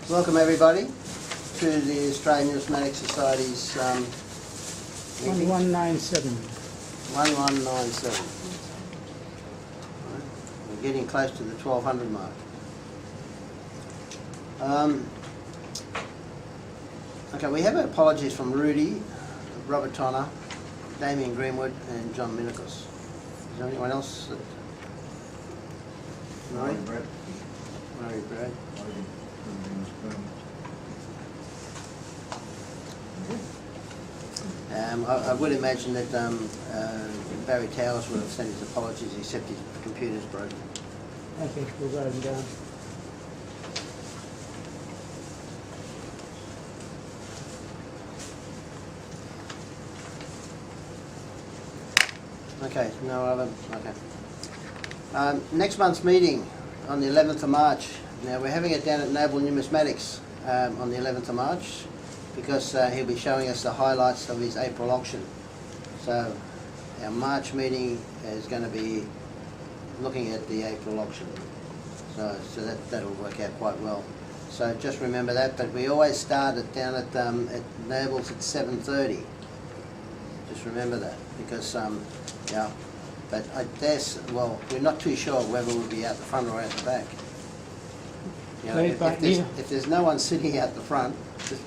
Welcome everybody to the Australian Numismatic Society's meeting. 1197. 1197. Right. We're getting close to the 1200 mark. Okay, we have apologies from Rudy, Robert Tonner, Damien Greenwood and John Minikos. Is there anyone else? Murray? Murray Brad. I would imagine that Barry Towers would have sent his apologies, except his computer's broken. Okay, we'll write them down. Okay, no other. Okay. Next month's meeting on the 11th of March. Now we're having it down at Noble Numismatics on the 11th of March, because he'll be showing us the highlights of his April auction. So our March meeting is going to be looking at the April auction. So that'll work out quite well. So just remember that. But we always start it down at Noble's at 7:30. Just remember that, because yeah. But I guess, well, we're not too sure whether we'll be out the front or out the back. You know, if there's no one sitting out the front, just,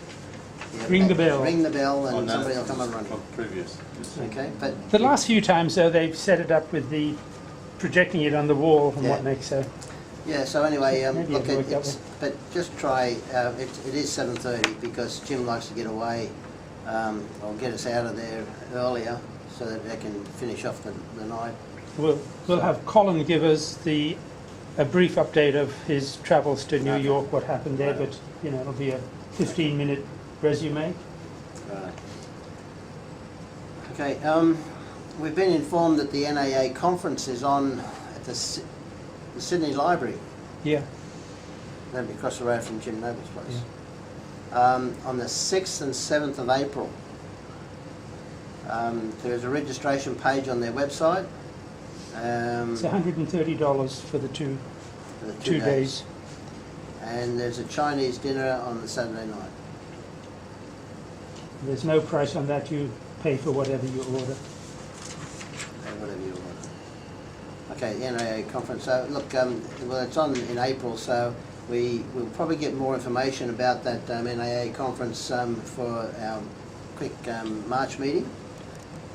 ring the bell. Ring the bell, and somebody will come and run. Previous. Okay, but the last few times, though, they've set it up with the projecting it on the wall and what next. So yeah. So anyway, Maybe look, but just try. It is 7:30 because Jim likes to get away, or get us out of there earlier, so that they can finish off the night. We'll have Colin give us a brief update of his travels to New York, what happened there, but you know, it'll be a 15-minute resume. Right. Okay. We've been informed that the NAA conference is on at the Sydney Library. Yeah. That'll be across the road from Jim Noble's place. Yeah. On the 6th and 7th of April. There's a registration page on their website. It's $130 for the two days. And there's a Chinese dinner on the Saturday night. There's no price on that. You pay for whatever you order. Whatever you order. Okay, the NAA conference. So look, well, it's on in April, so we'll probably get more information about that NAA conference for our quick March meeting.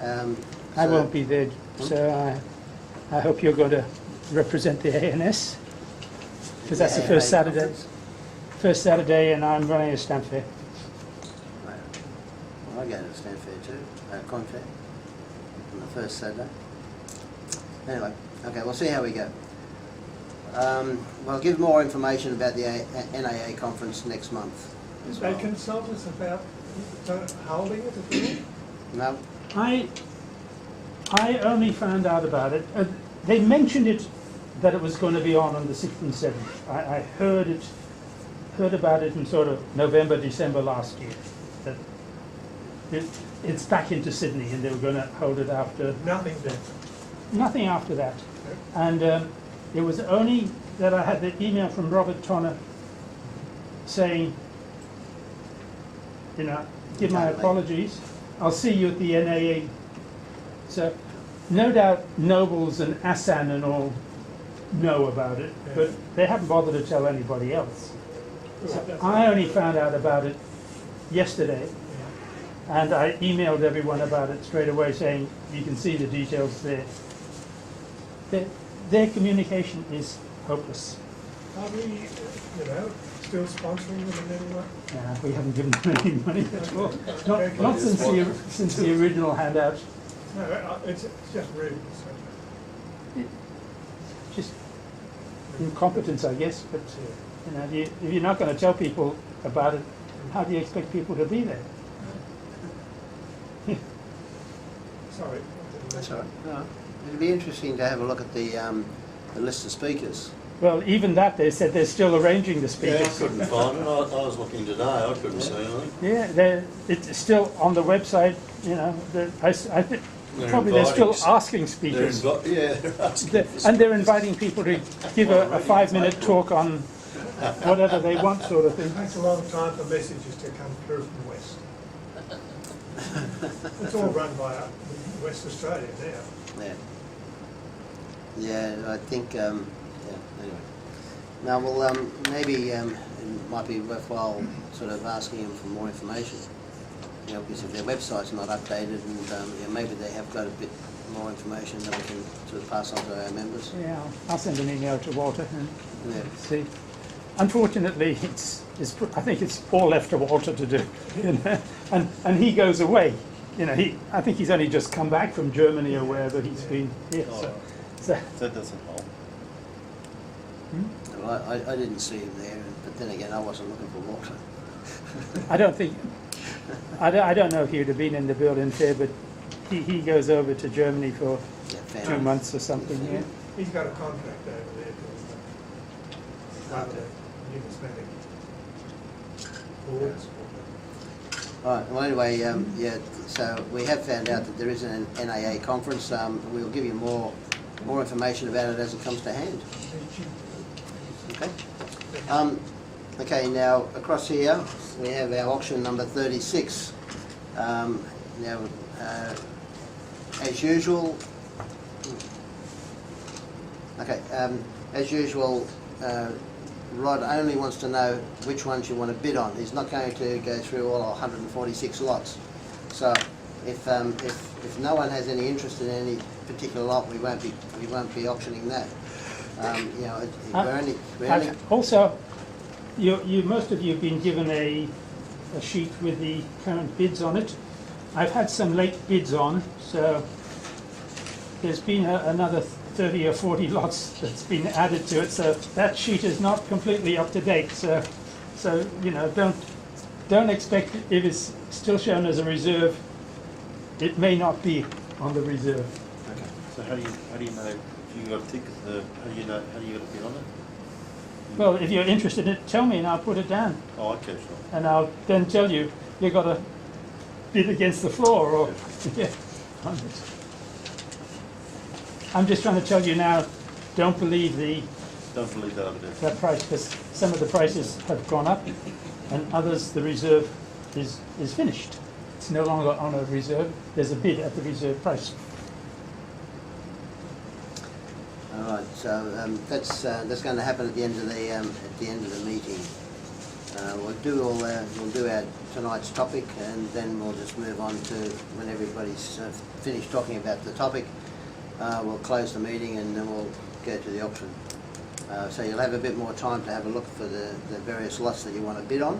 I won't be there, so I hope you're going to represent the ANS, because that's the first Saturday. Conference. First Saturday, and I'm running a stamp fair. Well, I go to the stamp fair too, con fair, on the first Saturday. Anyway, okay, we'll see how we go. We'll give more information about the NAA conference next month. Did they consult us about holding it at all? No? I only found out about it. They mentioned it, that it was going to be on the 6th and 7th. I heard about it in sort of November, December last year. That it's back into Sydney, and they were going to hold it after. Nothing after that. And it was only that I had the email from Robert Tonner saying, you know, give my apologies. I'll see you at the NAA. So no doubt Nobles and Asan and all know about it, but they haven't bothered to tell anybody else. So I only found out about it yesterday, and I emailed everyone about it straight away saying, you can see the details there. Their communication is hopeless. Are we, still sponsoring them in any way? We haven't given them any money at all. Not since the original handout. No, it's just rude. So. Just incompetence, I guess. But if you're not going to tell people about it, how do you expect people to be there? Sorry. That's all right. No. It'd be interesting to have a look at the list of speakers. Well, even that, they said they're still arranging the speakers. Yeah, I couldn't find it. I was looking today. I couldn't see anything. Yeah, it's still on the website. You know, I think probably they're still asking speakers. They're asking and they're inviting people to give a 5-minute talk on whatever they want sort of thing. It takes a long time for messages to come through from West. It's all run by West Australia now. Yeah. Yeah, I think, yeah, anyway. Now, well, maybe it might be worthwhile sort of asking them for more information. You know, because if their website's not updated and yeah, maybe they have got a bit more information that we can sort of pass on to our members. Yeah, I'll send an email to Walter and Yeah. see. Unfortunately, I think it's all left to Walter to do, you know? and he goes away. You know, I think he's only just come back from Germany or wherever he's been here. So That doesn't help. Well, I didn't see him there, but then again, I wasn't looking for Walter. I don't think, I don't know if he would have been in the Berlin Fair, but he goes over to Germany for Yeah, 2 months or something, yeah. He's got a contract over there to run the numismatic boards. All right, well, anyway, yeah, so we have found out that there is an NAA conference. We'll give you more information about it as it comes to hand. Okay. Okay, now across here we have our auction number 36. Now, as usual, as usual, Rod only wants to know which ones you want to bid on. He's not going to go through all 146 lots. So, if no one has any interest in any particular lot, we won't be auctioning that. You know, we're only Also, most of you have been given a sheet with the current bids on it. I've had some late bids on, so there's been another 30 or 40 lots that's been added to it. So that sheet is not completely up to date. So you know, don't expect if it's still shown as a reserve, it may not be on the reserve. Okay. So how do you know if you got a ticket? How do you got a bid on it? Well, if you're interested in it, tell me and I'll put it down. Oh, okay, sure. And I'll then tell you, you've got to bid against the floor or, yeah. I'm just trying to tell you now, don't believe Don't believe that over there. that price, because some of the prices have gone up and others, the reserve is finished. It's no longer on a reserve, there's a bid at the reserve price. all right. So that's going to happen at the end of the meeting. We'll do our tonight's topic, and then we'll just move on to when everybody's finished talking about the topic. We'll close the meeting and then we'll go to the auction. So you'll have a bit more time to have a look for the various lots that you want to bid on.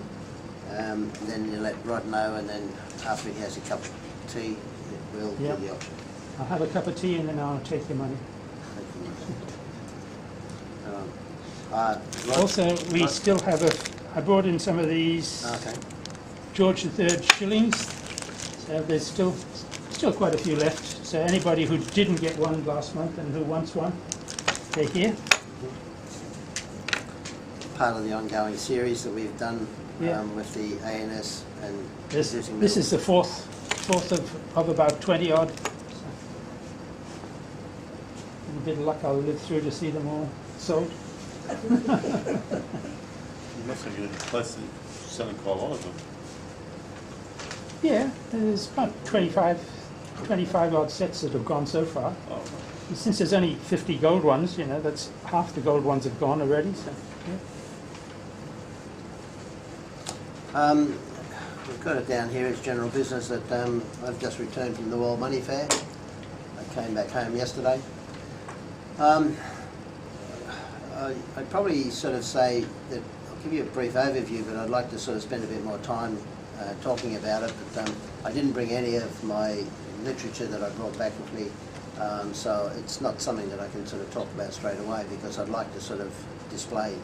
Then you let Rod know, and then after he has a cup of tea, we'll do the auction. I'll have a cup of tea and then I'll take your money. Rod? Also, we still have I brought in some of these Okay. George III shillings, so there's still quite a few left. So anybody who didn't get one last month and who wants one, they're here. Part of the ongoing series that we've done Yeah. with the ANS and This producing is metals. the fourth of about 20 odd. So, with a bit of luck, I'll live through to see them all sold. You must have been close to selling quite a lot of them. Yeah, there's about 25 odd sets that have gone so far. Oh, Since there's only 50 gold ones, you know, that's half the gold ones have gone already. So, yeah. We've got it down here as general business that I've just returned from the World Money Fair. I came back home yesterday. I'd probably sort of say that I'll give you a brief overview, but I'd like to sort of spend a bit more time talking about it. But I didn't bring any of my literature that I brought back with me, so it's not something that I can sort of talk about straight away, because I'd like to sort of display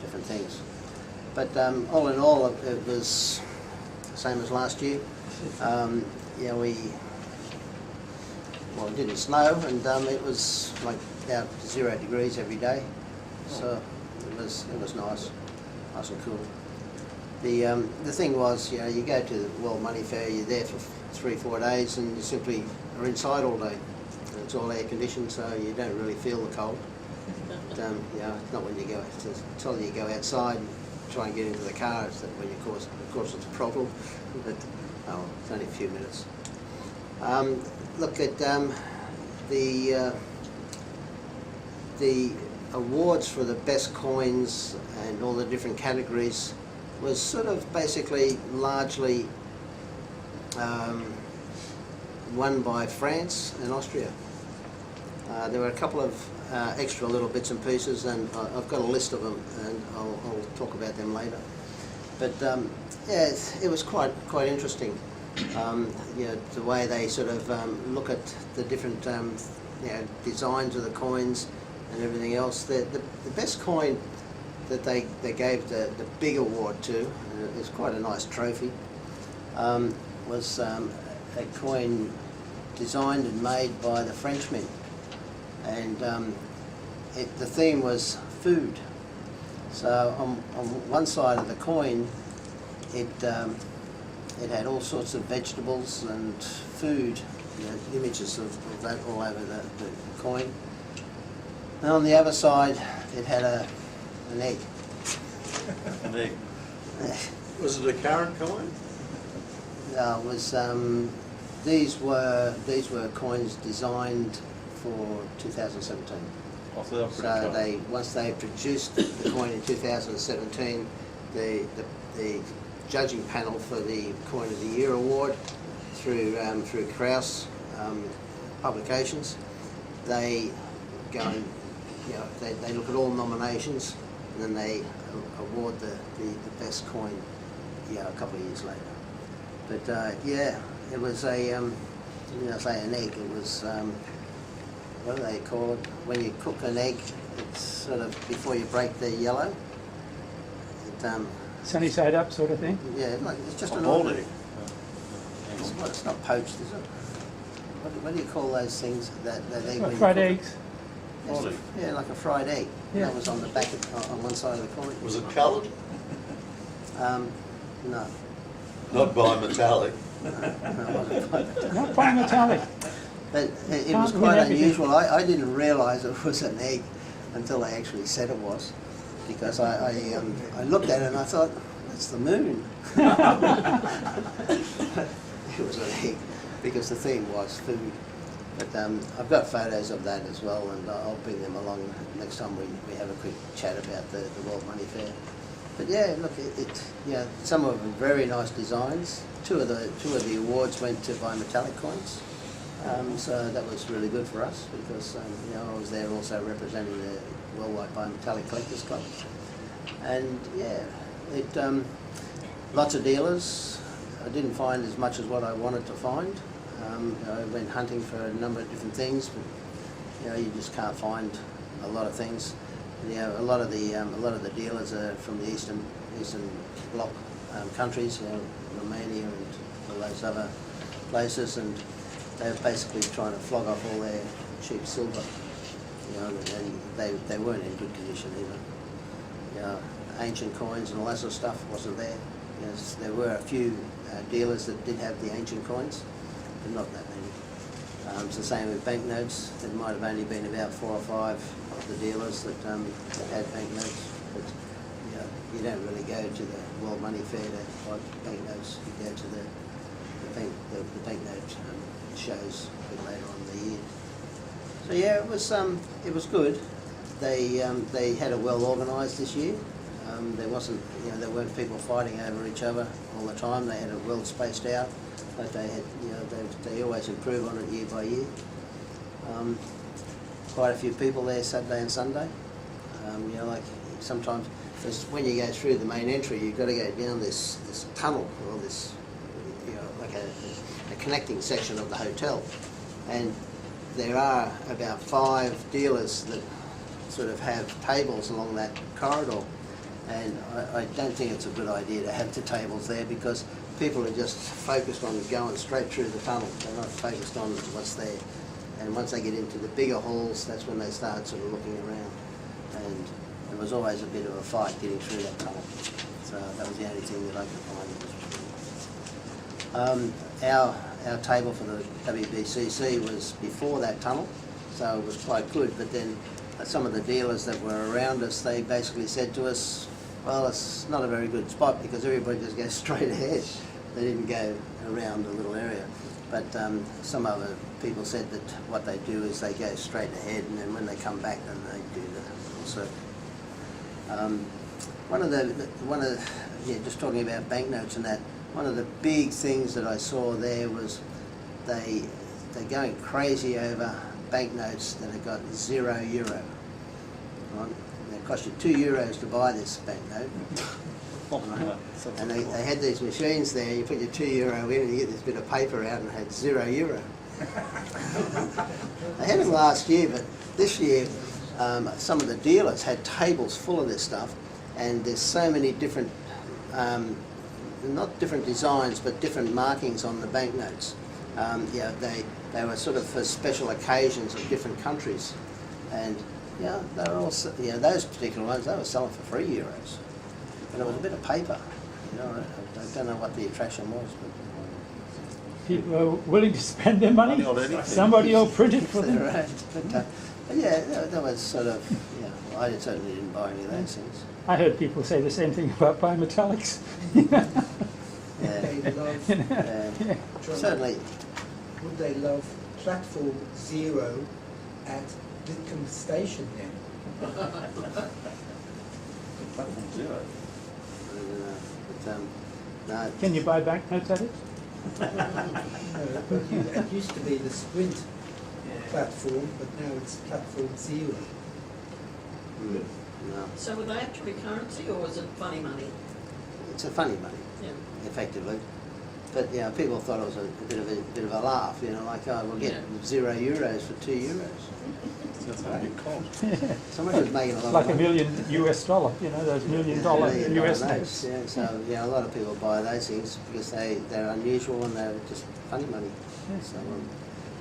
different things. But all in all, it was the same as last year. Yeah, it didn't snow, and it was like about 0 degrees every day, so it was nice and cool. The thing was, you know, you go to the World Money Fair, you're there for 3-4 days, and you simply are inside all day. And it's all air conditioned, so you don't really feel the cold. you know, it's not when you go, it's until you go outside and try and get into the car, it's that when you cause it's a problem, but oh, it's only a few minutes. Look at the awards for the best coins and all the different categories was sort of basically largely won by France and Austria. There were a couple of extra little bits and pieces, and I've got a list of them, and I'll talk about them later. But yeah, it was quite interesting. You know, the way they sort of look at the different you know, designs of the coins and everything else. The best coin that they gave the big award to, and it was quite a nice trophy, was a coin designed and made by the Frenchmen, and the theme was food. So on one side of the coin, it had all sorts of vegetables and food, you know, images of that all over the coin. And on the other side, it had an egg. An egg. Was it a current coin? It was these were coins designed for 2017. Oh, so they were pretty So cool. once they produced the coin in 2017, the judging panel for the Coin of the Year award through Krauss Publications, they go and, you know, they look at all nominations, and then they award the best coin, you know, a couple of years later. But yeah, it was a you know, say an egg. It was what do they call it? When you cook an egg, it's sort of before you break the yellow. It, Sunny side up sort of thing? yeah, like, it's just A an boiled ordinary. egg. It's not poached, is it? What do you call those things that egg? Like when you fried cook it? eggs? Yes, Fried egg. yeah, like a fried egg. Yeah. That was on the back on one side of the coin. Was it coloured? No. Not bimetallic. No, it wasn't quite. Not bimetallic. But it Can't was win quite everything. unusual. I didn't realise it was an egg until they actually said it was, because I looked at it and I thought, that's the moon. It was an egg, because the theme was food. But I've got photos of that as well, and I'll bring them along next time we have a quick chat about the World Money Fair. But yeah, look, yeah, some of them very nice designs. Two of the awards went to bimetallic coins, so that was really good for us, because you know, I was there also representing the Worldwide Bimetallic Collectors Club, and yeah, lots of dealers. I didn't find as much as what I wanted to find. I went hunting for a number of different things, but you know, you just can't find a lot of things. You know, a lot of the dealers are from the Eastern Bloc countries, you know, Romania and all those other places, and they're basically trying to flog off all their cheap silver. You know, and they weren't in good condition either. You know, ancient coins and all that sort of stuff wasn't there. You know, there were a few dealers that did have the ancient coins, but not that many. It's the same with banknotes. There might have only been about 4 or 5 of the dealers that had banknotes. But you know, you don't really go to the World Money Fair to buy banknotes. You go to the banknote shows a bit later on in the year. So yeah, it was good. They had it well organised this year. There wasn't, you know, there weren't people fighting over each other all the time. They had it well spaced out, but they had, you know, they always improve on it year by year. Quite a few people there Saturday and Sunday. You know, like sometimes, because when you go through the main entry, you've got to go down this tunnel, or this, you know, like a connecting section of the hotel, and there are about 5 dealers that sort of have tables along that corridor. And I don't think it's a good idea to have the tables there, because people are just focused on going straight through the tunnel. They're not focused on what's there. And once they get into the bigger halls, that's when they start sort of looking around. And there was always a bit of a fight getting through that tunnel. So that was the only thing that I could find. Our table for the WBCC was before that tunnel, so it was quite good. But then some of the dealers that were around us, they basically said to us, well, it's not a very good spot because everybody just goes straight ahead. They didn't go around a little area. But some other people said that what they do is they go straight ahead, and then when they come back, then they do that also. Just talking about banknotes and that, one of the big things that I saw there was they're going crazy over banknotes that have got €0. Right? It cost you €2 to buy this banknote. Right? And they had these machines there, you put your €2 in and you get this bit of paper out and it had €0. They had them last year, but this year some of the dealers had tables full of this stuff, and there's so many different, not different designs, but different markings on the banknotes. They were sort of for special occasions of different countries, and they were all, those particular ones, they were selling for €3. And it was a bit of paper. I don't know what the attraction was, but People are willing to spend their money. Money already. Somebody will print it for them. right. But that was sort of, I certainly didn't buy any of those things. I heard people say the same thing about bimetallics. They love, Yeah. John, Certainly. would they love platform 0 at Lidcombe Station then? Platform 0. No, Can you buy banknotes at it? No, but it used to be the Sprint platform, but now it's platform 0. no. So were they actually currency or was it funny money? It's a funny money, Yeah. effectively. But people thought it was a bit of a laugh. Like, oh, we'll get €0 for €2. That's how you cost. Someone was making a lot Like of $1 money. million US dollar, those $1 million US notes. Yeah, so a lot of people buy those things because they're unusual and they're just funny money. So,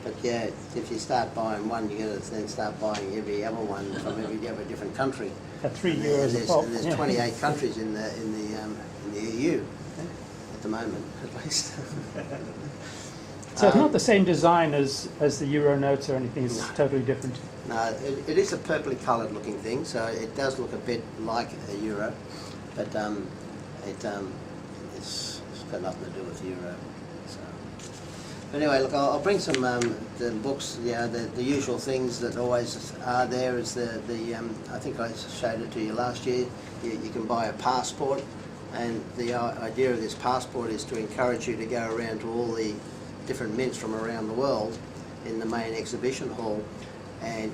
but if you start buying one, you got to then start buying every other one from every other different country. At €3 And a there's, pop. and there's 28 countries in the EU at the moment, at least. So it's not the same design as the Euro notes or anything, it's totally different. No, it is a purpley coloured looking thing, so it does look a bit like a euro, but it's got nothing to do with euro. So. But anyway, look, I'll bring some the books. The usual things that always are there is the I think I showed it to you last year. You can buy a passport, and the idea of this passport is to encourage you to go around to all the different mints from around the world in the main exhibition hall, and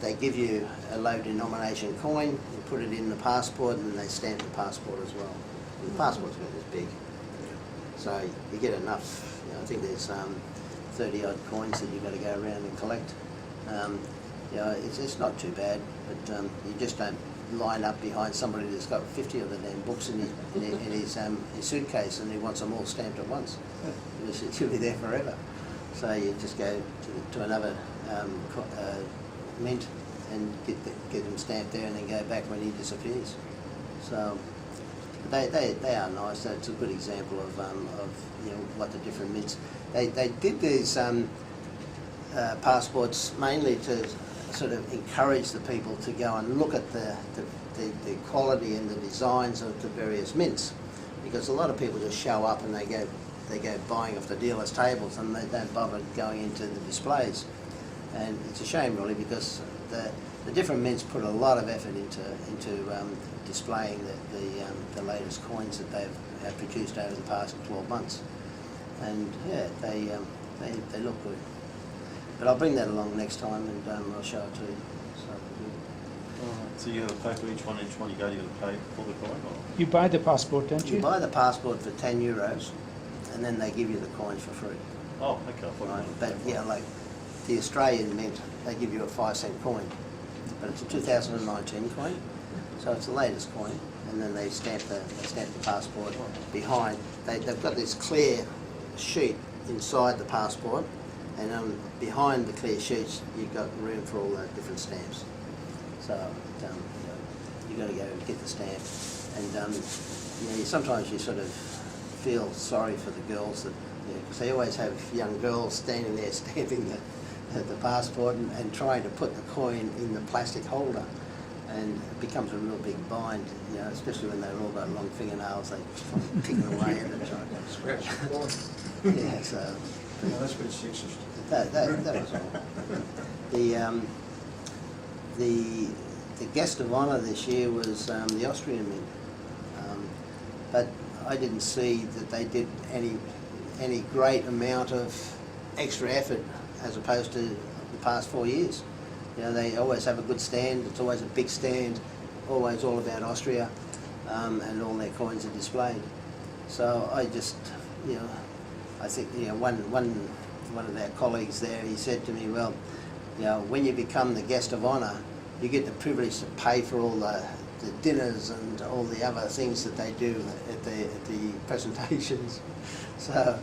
they give you a low denomination coin, you put it in the passport, and they stamp the passport as well. And the passport's about this big, so you get enough. I think there's 30 odd coins that you've got to go around and collect. It's not too bad, but you just don't line up behind somebody that's got 50 of the damn books in his suitcase and he wants them all stamped at once. You'll be there forever. So you just go to another mint and get them stamped there, and then go back when he disappears. So they are nice. So it's a good example of what the different mints. They did these passports mainly to sort of encourage the people to go and look at the quality and the designs of the various mints, because a lot of people just show up and they go buying off the dealers' tables and they don't bother going into the displays. And it's a shame really, because the different mints put a lot of effort into displaying the latest coins that they've produced over the past 12 months. And they look good. But I'll bring that along next time and I'll show it to you. So you got to pay for each one you go, you got to pay for the coin? Or? You buy the passport, don't You you? buy the passport for €10, and then they give you the coins for free. Oh, okay. I thought Right? you But like the Australian mint, they give you a 5-cent coin, but it's a 2019 coin, so it's the latest coin. And then they stamp the passport behind. They've got this clear sheet inside the passport, and behind the clear sheets you've got room for all the different stamps. So you've got to go get the stamp, and sometimes you sort of feel sorry for the girls that, because they always have young girls standing there stamping the passport and trying to put the coin in the plastic holder. And it becomes a real big bind, you know, especially when they've all got long fingernails, they pick it away at it. Scratch the coin. Yeah, so No, that's been sexist. that was all. The guest of honour this year was the Austrian Mint, but I didn't see that they did any great amount of extra effort as opposed to the past 4 years. You know, they always have a good stand. It's always a big stand, always all about Austria, and all their coins are displayed. So I just, you know, I think, you know, one of our colleagues there, he said to me, well, you know, when you become the guest of honour, you get the privilege to pay for all the dinners and all the other things that they do at the presentations. So,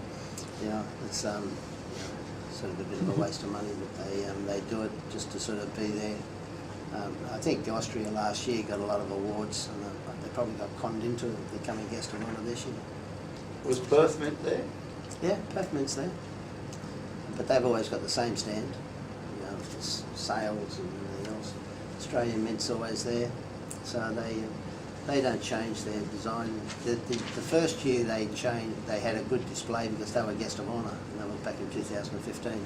you know, it's sort of a bit of a waste of money, but they do it just to sort of be there. I think Austria last year got a lot of awards, and they probably got conned into becoming guest of honour this year. Was Perth Mint there? Yeah, Perth Mint's there, but they've always got the same stand, you know, sales and everything else. Australian Mint's always there, so they don't change their design. The first year they had a good display because they were guest of honour, and that was back in 2015.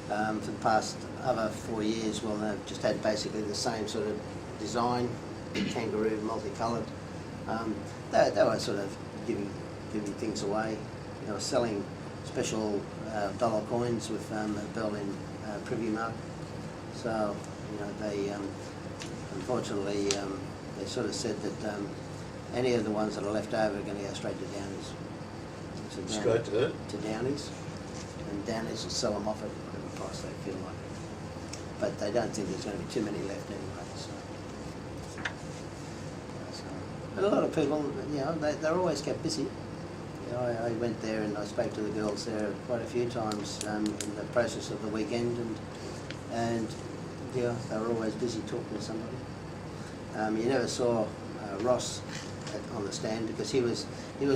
For the past other 4 years, well, they've just had basically the same sort of design, kangaroo, multicoloured. They were sort of giving things away. They were selling special dollar coins with a Berlin privy mark. So, you know, they unfortunately they sort of said that any of the ones that are left over are going to go straight to Downies. So Straight to it? To Downies, and Downies will sell them off at whatever price they feel like. But they don't think there's going to be too many left anyway. So, but a lot of people, you know, they're always kept busy. You know, I went there and I spoke to the girls there quite a few times in the process of the weekend, and yeah, they were always busy talking to somebody. You never saw Ross on the stand because he was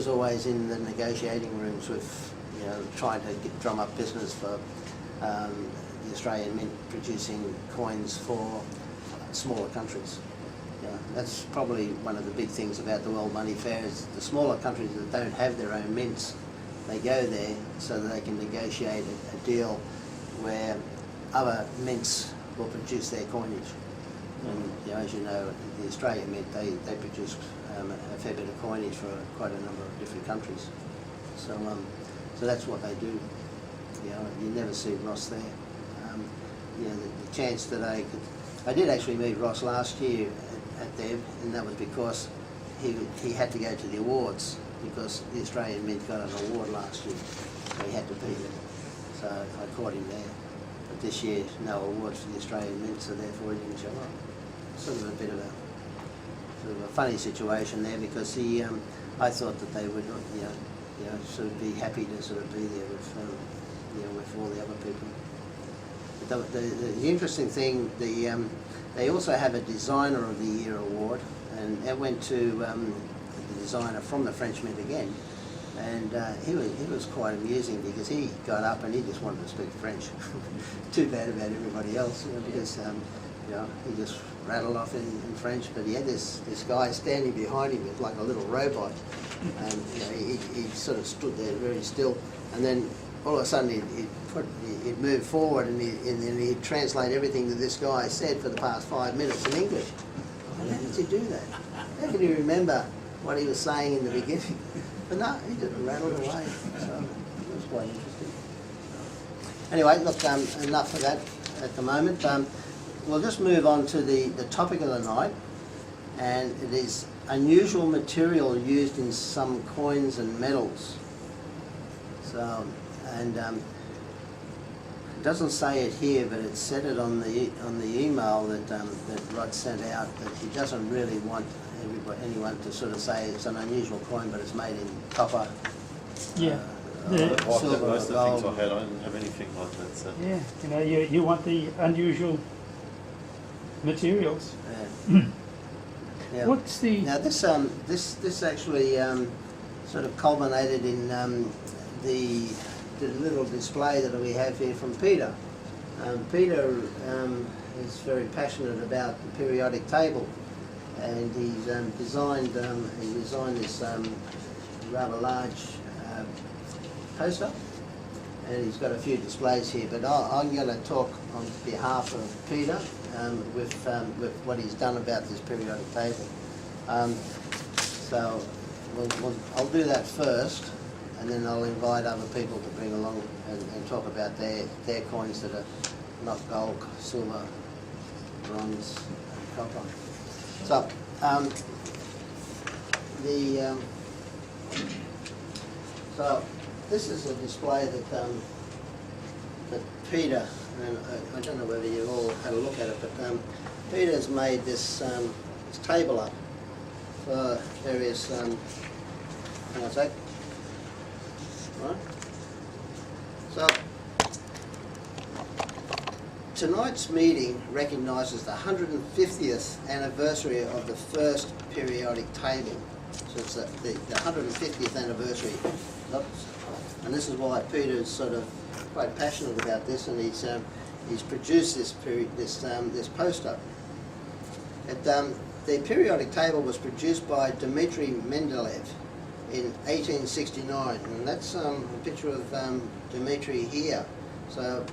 always in the negotiating rooms with, you know, trying to drum up business for the Australian Mint producing coins for smaller countries. Yeah, that's probably one of the big things about the World Money Fair is the smaller countries that don't have their own mints, they go there so that they can negotiate a deal where other mints will produce their coinage. And, you know, as you know, the Australian Mint, they produce a fair bit of coinage for quite a number of different countries. So that's what they do. You know, you never see Ross there. You know, the chance that I did actually meet Ross last year at there, and that was because he had to go to the awards because the Australian Mint got an award last year, so he had to be there. So I caught him there. But this year, no awards for the Australian Mint, so therefore he didn't show up. Sort of a bit of a funny situation there because I thought that they would, you know, sort of be happy to sort of be there with, you know, with all the other people. But the interesting thing, they also have a Designer of the Year award, and that went to the designer from the French Mint again. And he was quite amusing because he got up and he just wanted to speak French. Too bad about everybody else, you know, because you know, he just rattled off in French. But he had this guy standing behind him with like a little robot, and you know, he sort of stood there very still. And then all of a sudden he'd move forward and then he'd translate everything that this guy said for the past 5 minutes in English. And how did he do that? How can you remember what he was saying in the beginning? But no, he just rattled away. So it was quite interesting. Anyway, look, enough of that at the moment. We'll just move on to the topic of the night, and it is unusual material used in some coins and medals. So, and it doesn't say it here, but it said it on the email that Rod sent out, that he doesn't really want anyone to sort of say it's an unusual coin, but it's made in copper. Yeah. Silver, Most of the gold. things I had, I didn't have anything like that. So. Yeah, you know, you want the unusual materials. Yeah. Yeah. What's the... Now this actually sort of culminated in the the little display that we have here from Peter. Peter is very passionate about the periodic table, and he's designed this rather large poster, and he's got a few displays here. But I'm going to talk on behalf of Peter with what he's done about this periodic table. So I'll do that first, and then I'll invite other people to bring along and talk about their coins that are not gold, silver, bronze, and copper. So so this is a display that Peter, and I don't know whether you all had a look at it, but Peter's made this table up for various. Hang on a sec. Right. So tonight's meeting recognises the 150th anniversary of the first periodic table. So it's the 150th anniversary. And this is why Peter's sort of quite passionate about this, and he's produced this poster. The periodic table was produced by Dmitry Mendeleev in 1869, and that's a picture of Dmitry here. So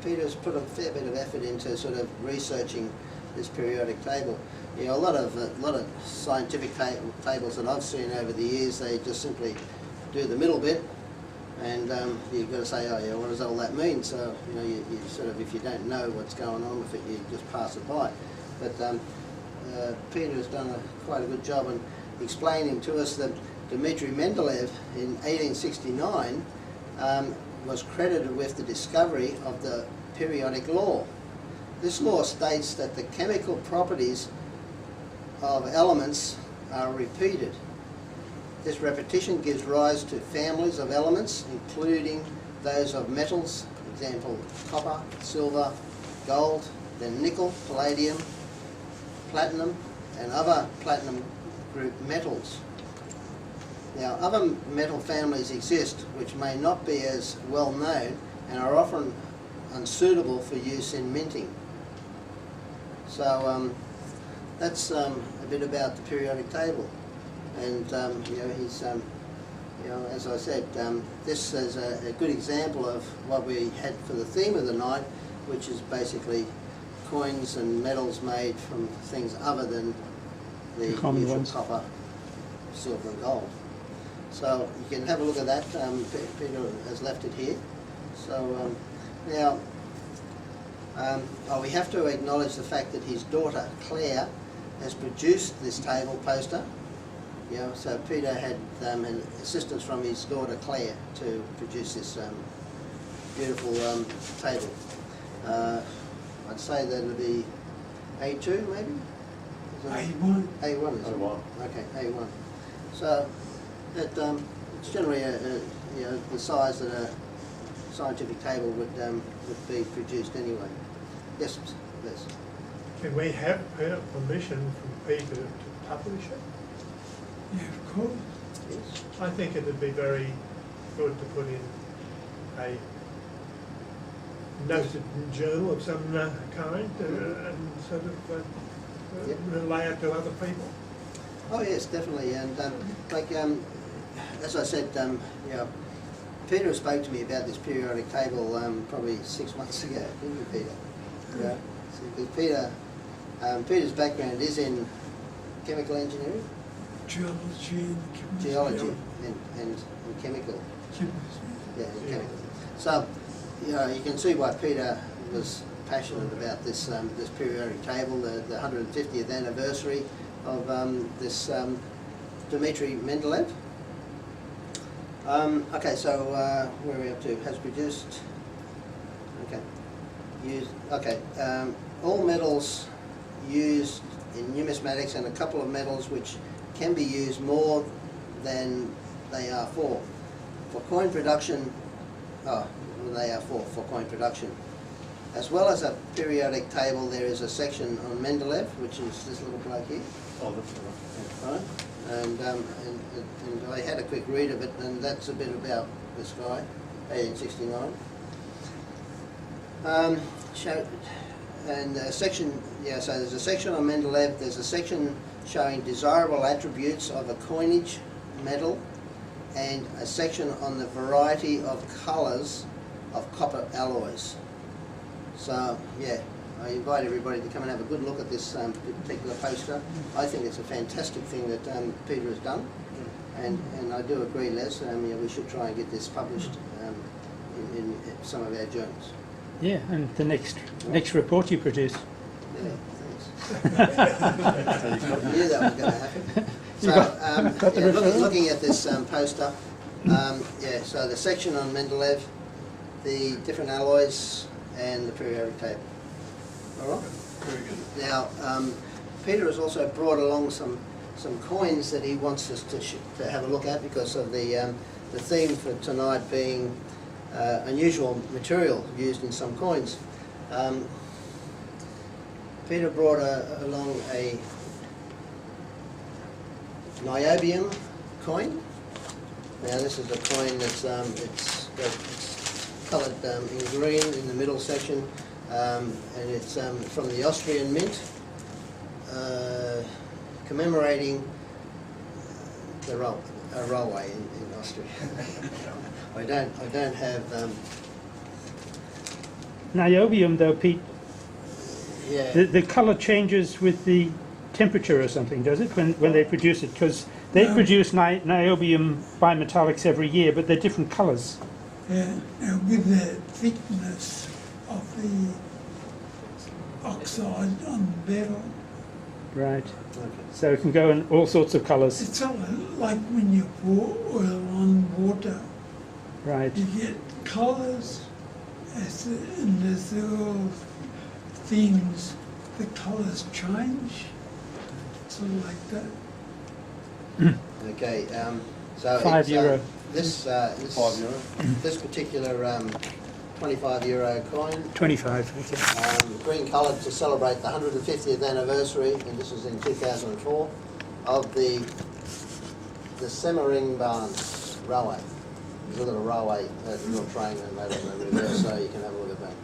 Peter's put a fair bit of effort into sort of researching this periodic table. A lot of scientific tables that I've seen over the years, they just simply do the middle bit, and you've got to say, oh yeah, what does all that mean? So you sort of, if you don't know what's going on with it, you just pass it by. But Peter has done quite a good job in explaining to us that Dmitry Mendeleev in 1869 was credited with the discovery of the periodic law. This law states that the chemical properties of elements are repeated. This repetition gives rise to families of elements, including those of metals, for example, copper, silver, gold, then nickel, palladium, platinum, and other platinum group metals. Now, other metal families exist which may not be as well known and are often unsuitable for use in minting. So that's a bit about the periodic table. And he's, as I said, this is a good example of what we had for the theme of the night, which is basically coins and metals made from things other than the common usual ones. copper, silver and gold. So you can have a look at that. Peter has left it here. So now we have to acknowledge the fact that his daughter Claire has produced this table poster. So Peter had an assistance from his daughter Claire to produce this beautiful table. I'd say that it'll be A2 maybe? A1. A1 is it? A1. Okay, A1. So it's generally the size that a scientific table would be produced anyway. Yes, yes. Can we have permission from Peter to publish it? Yeah, of course. Yes. I think it would be very good to put in a noted journal of some kind and sort of Yep. relay it to other people. Oh yes, definitely. And as I said, Peter spoke to me about this periodic table probably 6 months ago, didn't you, Peter? Yeah. So, because Peter's background is in chemical engineering, Geology and chemistry. geology, and chemical. Yeah, and chemical. So you can see why Peter was passionate about this this periodic table, the 150th anniversary of this Dmitry Mendeleev. Okay, so where are we up to? Has produced. Okay. Used. Okay. All metals used in numismatics, and a couple of metals which can be used more than they are for coin production. They are for coin production. As well as a periodic table, there is a section on Mendeleev, which is this little bloke here. Oh, that's Right? And I had a quick read of it, and that's a bit about this guy. 1869. Section, yeah, so there's a section on Mendeleev, there's a section showing desirable attributes of a coinage metal, and a section on the variety of colours of copper alloys. So, yeah, I invite everybody to come and have a good look at this particular poster. I think it's a fantastic thing that Peter has done, and I do agree, Les, we should try and get this published in some of our journals. Yeah, and the next report you produce. Yeah, thanks. I knew that was going to happen. So, looking at this poster, yeah, so the section on Mendeleev, the different alloys, and the periodic table. All right? Very good. Now, Peter has also brought along some coins that he wants us to have a look at because of the theme for tonight being unusual material used in some coins. Peter brought along a niobium coin. Now this is a coin that's it's coloured in green in the middle section, and it's from the Austrian Mint, commemorating the railway in Austria. I don't have. Niobium, though, Pete, Yeah. the colour changes with the temperature or something, does it, when they produce it? Because they produce niobium bimetallics every year, but they're different colours. Yeah, now with the thickness of the oxide on the metal, Right. Okay. So it can go in all sorts of colours. it's sort of like when you pour oil on water, Right. you get colours, and as the oil thins, the colours change, sort of like that. Okay. So €5. This €5. this particular €25 coin, 25, okay. green coloured to celebrate the 150th anniversary, and this was in 2004, of the Semmeringbahn railway. There's a little railway, a little train, and that on the reverse, so you can have a look at that.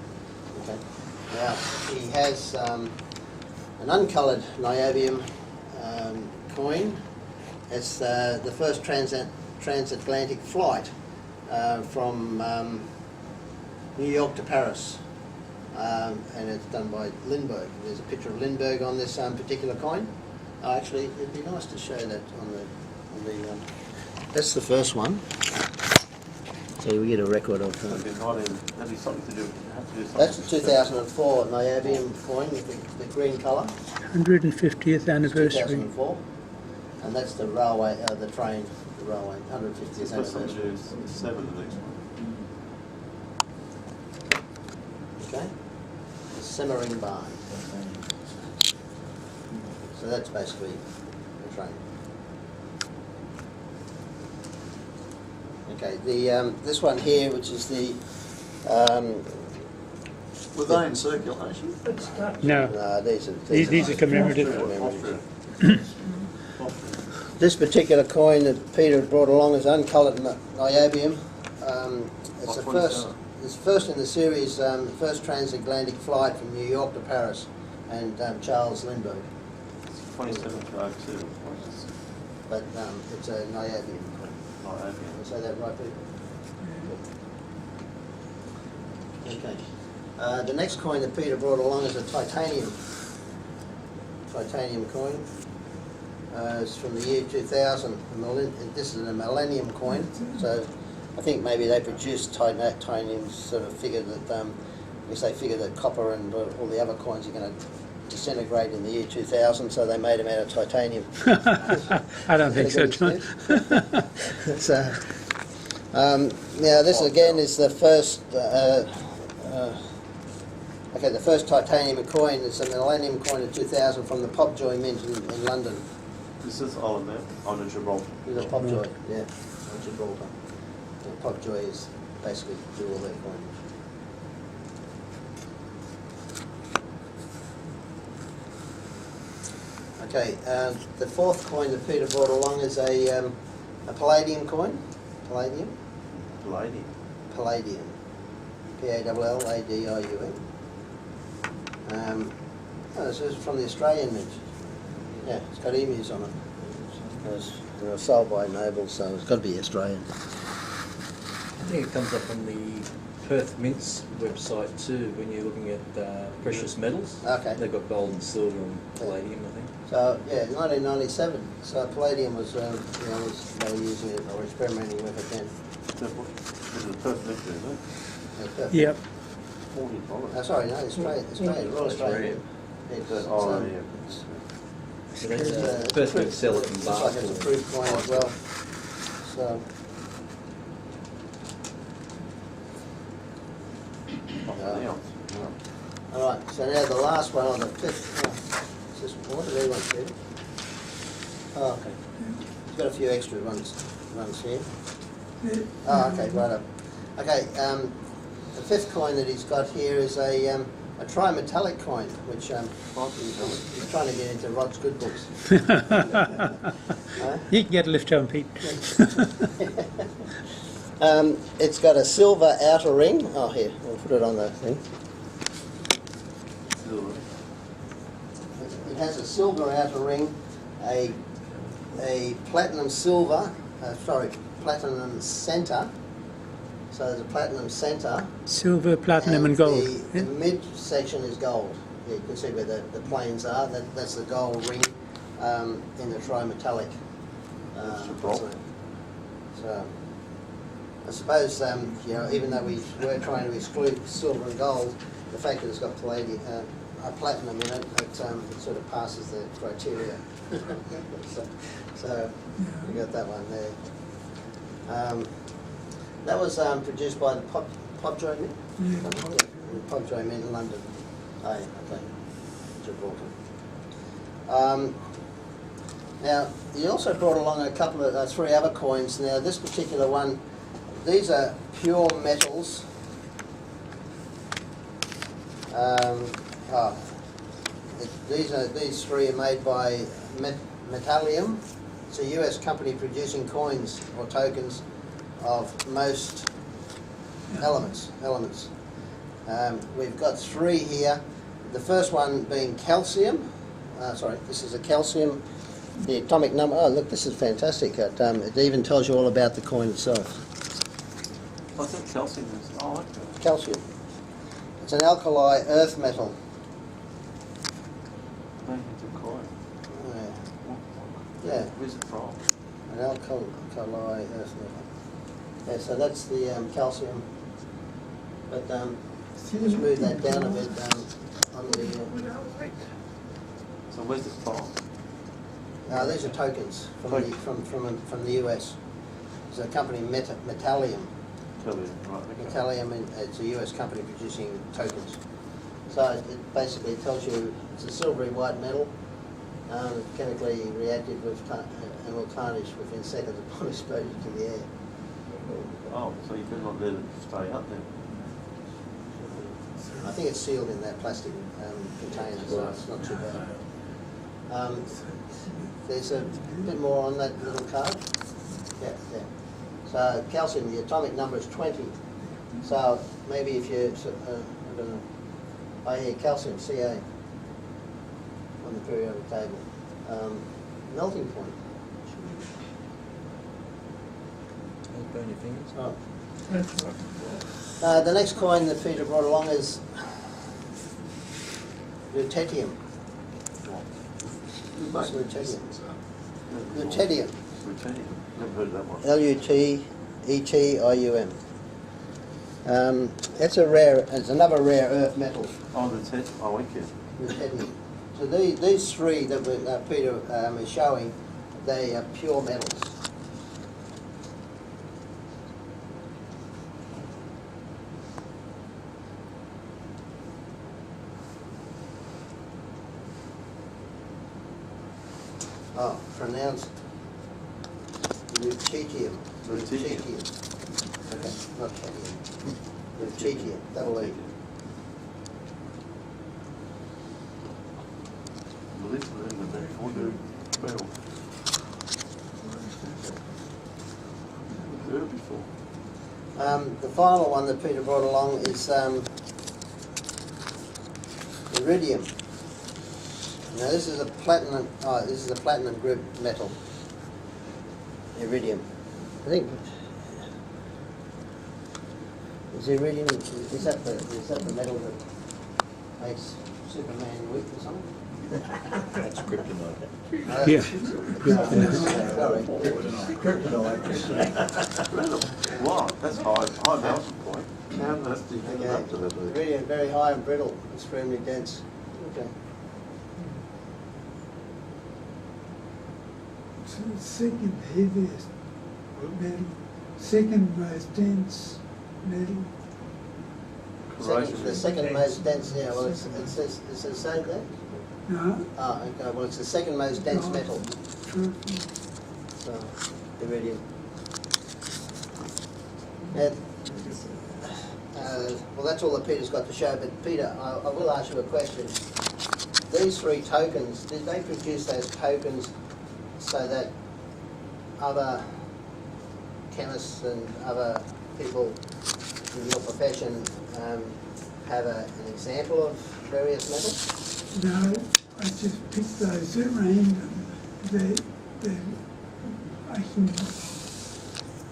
Okay. Now he has an uncoloured niobium coin. It's the first transatlantic flight from New York to Paris, and it's done by Lindbergh. There's a picture of Lindbergh on this particular coin. Actually, it'd be nice to show that on the. That's the first one. So we get a record of. That'd be something to do. Have to do something. That's the 2004 niobium coin with the green colour. 150th anniversary. 2004, and that's the railway, the train, the railway, 150th It's got something to do anniversary. with 7 the next one. Okay, the Semmeringbahn. So that's basically the train. Okay, the this one here, which is the Were they in circulation? No, these are commemorative. Austria. This particular coin that Peter brought along is uncoloured niobium. It's the first. It's first in the series, the first transatlantic flight from New York to Paris, and Charles Lindbergh. It's 2702. But it's a niobium coin. Niobium. Did I say that right, people? Okay. The next coin that Peter brought along is a titanium coin. It's from the year 2000. This is a millennium coin, so I think maybe they produced titanium, sort of figured that, because they figured that copper and all the other coins are going to disintegrate in the year 2000, so they made them out of titanium. I don't think so, John. So, now this again is the first. Okay, the first titanium coin is a millennium coin of 2000 from the Popjoy Mint in London. This is on Gibraltar. It's a Popjoy, yeah, on Gibraltar. The Popjoy is basically do all their coins. Okay, the fourth coin that Peter brought along is a palladium coin. Palladium. Palladium. palladium. Palladium. Oh, this is from the Australian mint. Yeah, it's got emus on it. They were sold by Noble, so it's got to be Australian. I think it comes up on the Perth Mint's website too when you're looking at precious metals. Okay. They've got gold and silver and palladium, I think. So yeah, 1997. So palladium was, they were using it or experimenting with it then. This is perfect, isn't it? Yeah, perfect. Yep. $40. Oh, sorry, no, Australia, Royal Australian. It's, Oh, yeah. So that's it's Perth Mint approved- sell it in looks bar like it's a form. approved coin as well. So, all right. So now the last one on the fifth. Is this what did everyone say? Oh, okay. It's got a few extra ones here. Oh, okay, right up. Okay, the fifth coin that he's got here is a trimetallic coin, which he's trying to get into Rod's good books. You can get a lift home, Pete. It's got a silver outer ring. Oh, here, we'll put it on the thing. It has a silver outer ring, a platinum silver, platinum centre. So there's a platinum centre. Silver, platinum and gold. The mid section is gold. Yeah, you can see where the planes are. That's the gold ring in the trimetallic. So I suppose even though we were trying to exclude silver and gold, the fact that it's got platinum in it, it sort of passes the criteria. so we got that one there. That was produced by the Popjoy Mint. The Popjoy Mint in London. Oh, okay. Gibraltar. Now, he also brought along a couple of three other coins. Now, this particular one, these are pure metals. These three are made by Metallium. It's a US company producing coins or tokens of most elements. We've got three here. The first one being calcium. This is a calcium. The atomic number. Oh, look, this is fantastic. It even tells you all about the coin itself. I think calcium is. Oh, I like that. Calcium. It's an alkali earth metal. Thank you to coin. Yeah. Where's it from? An alkali earth metal. Yeah, so that's the calcium. But just move that down a bit on the. So where's it from? These are tokens from the US. It's a company Metallium. Metallium, it's a US company producing tokens. So it basically tells you it's a silvery white metal, chemically reactive with and will tarnish within seconds upon exposure to the air. Oh, so you better not let it stay up then. I think it's sealed in that plastic container, so it's not too bad. There's a bit more on that little card. Yeah. So calcium, the atomic number is 20. So maybe if you, I don't know, I hear calcium, Ca, on the periodic table. Melting point. Don't burn your fingers. Oh. The next coin that Peter brought along is lutetium. Lutetium. Lutetium. Lutetium. Never heard of that one. Lutetium. It's another rare earth metal. Oh, lutetium. Oh, okay. Lutetium. So these three that Peter is showing, they are pure metals. Oh, pronounced lutetium. Lutetium. Okay, not cadmium. Lutetium, double E. Molybdenum in the back. I wonder metal. Never heard it before. The final one that Peter brought along is iridium. Now this is a platinum. Oh, this is a platinum group metal. Iridium. I think. Is iridium? Is that the metal that makes Superman weak or something? That's kryptonite. Yeah. Sorry. Wow, that's high melting point. How nasty you get up to that? Iridium, very high and brittle, extremely dense. Okay. So the second heaviest metal, second most dense metal. The second most dense, yeah, well, it says same there? No, Ah, okay, well, it's the second most dense metal, so, iridium. And, well, that's all that Peter's got to show, but Peter, I will ask you a question. These three tokens, did they produce those tokens so that other chemists and other people in your profession have an example of various metals? no, I just picked those at random. They're making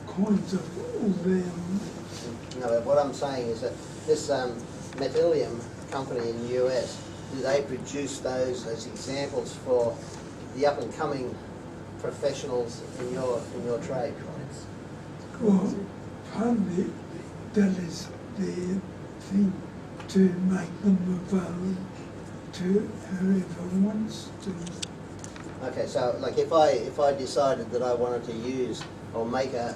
coins of all the elements. No, but what I'm saying is that this Metallium company in the US, do they produce those as examples for the up and coming professionals in your trade? Well, part of it, that is their thing, to make them available to whoever wants to. Okay, so like if I decided that I wanted to use or make a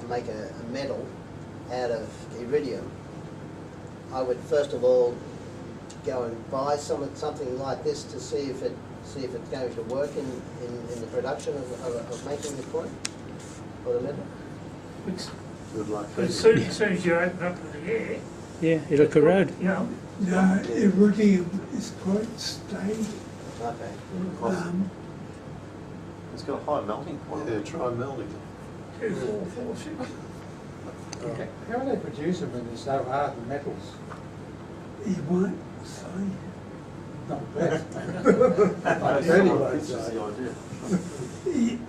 metal out of iridium, I would first of all go and buy something like this to see if it's going to work in the production of making the coin or the metal. Good luck. As soon as you open up in the air, Yeah, it'll corrode. you know, No, iridium is quite stable. Okay. It's got a high melting point. Yeah, try melting it. 2, 4, 4, 6. Okay. How do they produce them when they're so hard, the metals? He won't say. Not bad. That's Anyway, the idea.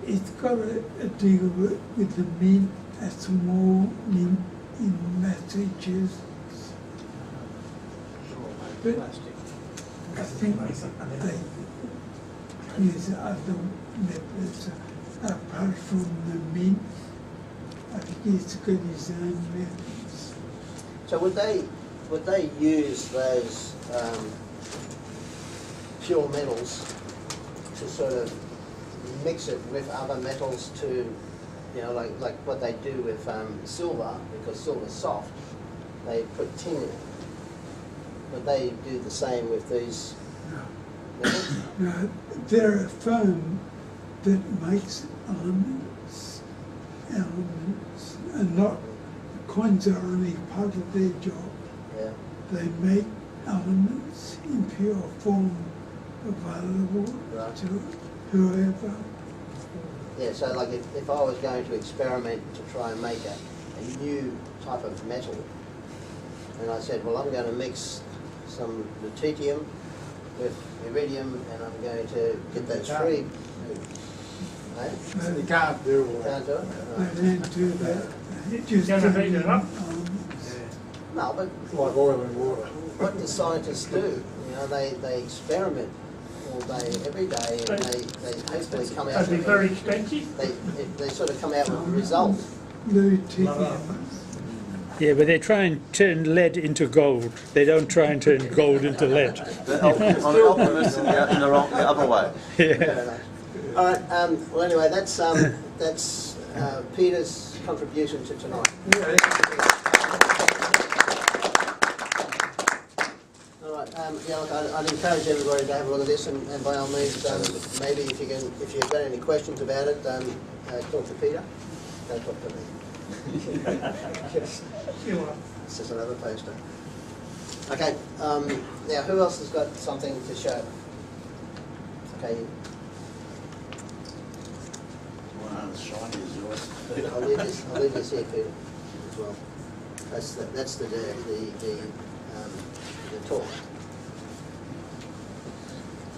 It's got a deal with the mint at small mint in Massachusetts. But I think they use other methods apart from the mint. I think he's got his own methods. So would they use those pure metals to sort of mix it with other metals to, you know, like what they do with silver, because silver's soft, they put tin in it. Would they do the same with these metals? Now, they're a firm that makes elements, and not, coins are only part of their job. Yeah. They make elements in pure form available Right. to whoever. Yeah, so like if I was going to experiment to try and make a new type of metal, and I said, well, I'm going to mix some lutetium with iridium, and I'm going to get those three. Eh? You can't do all that. Can't do it? They Right. don't do that. They just Gonna turn heat it up? elements. No, but Like oil and water. what do scientists do? You know, they experiment all day, every day, and they hopefully come out That'd be with very expensive. they sort of come out with a result. Lutetium. Yeah, but they try and turn lead into gold. They don't try and turn gold into lead. I'm optimist in the other way. Yeah. All right. Well, anyway, that's Peter's contribution to tonight. All right. Yeah, look, I'd encourage everybody to have a look at this, and by all means, maybe if you've got any questions about it, talk to Peter. Don't talk to me. You are. It's just another poster. Okay. Now, who else has got something to show? Okay. One as shiny as yours. I'll leave this here, Peter, as well. That's the talk.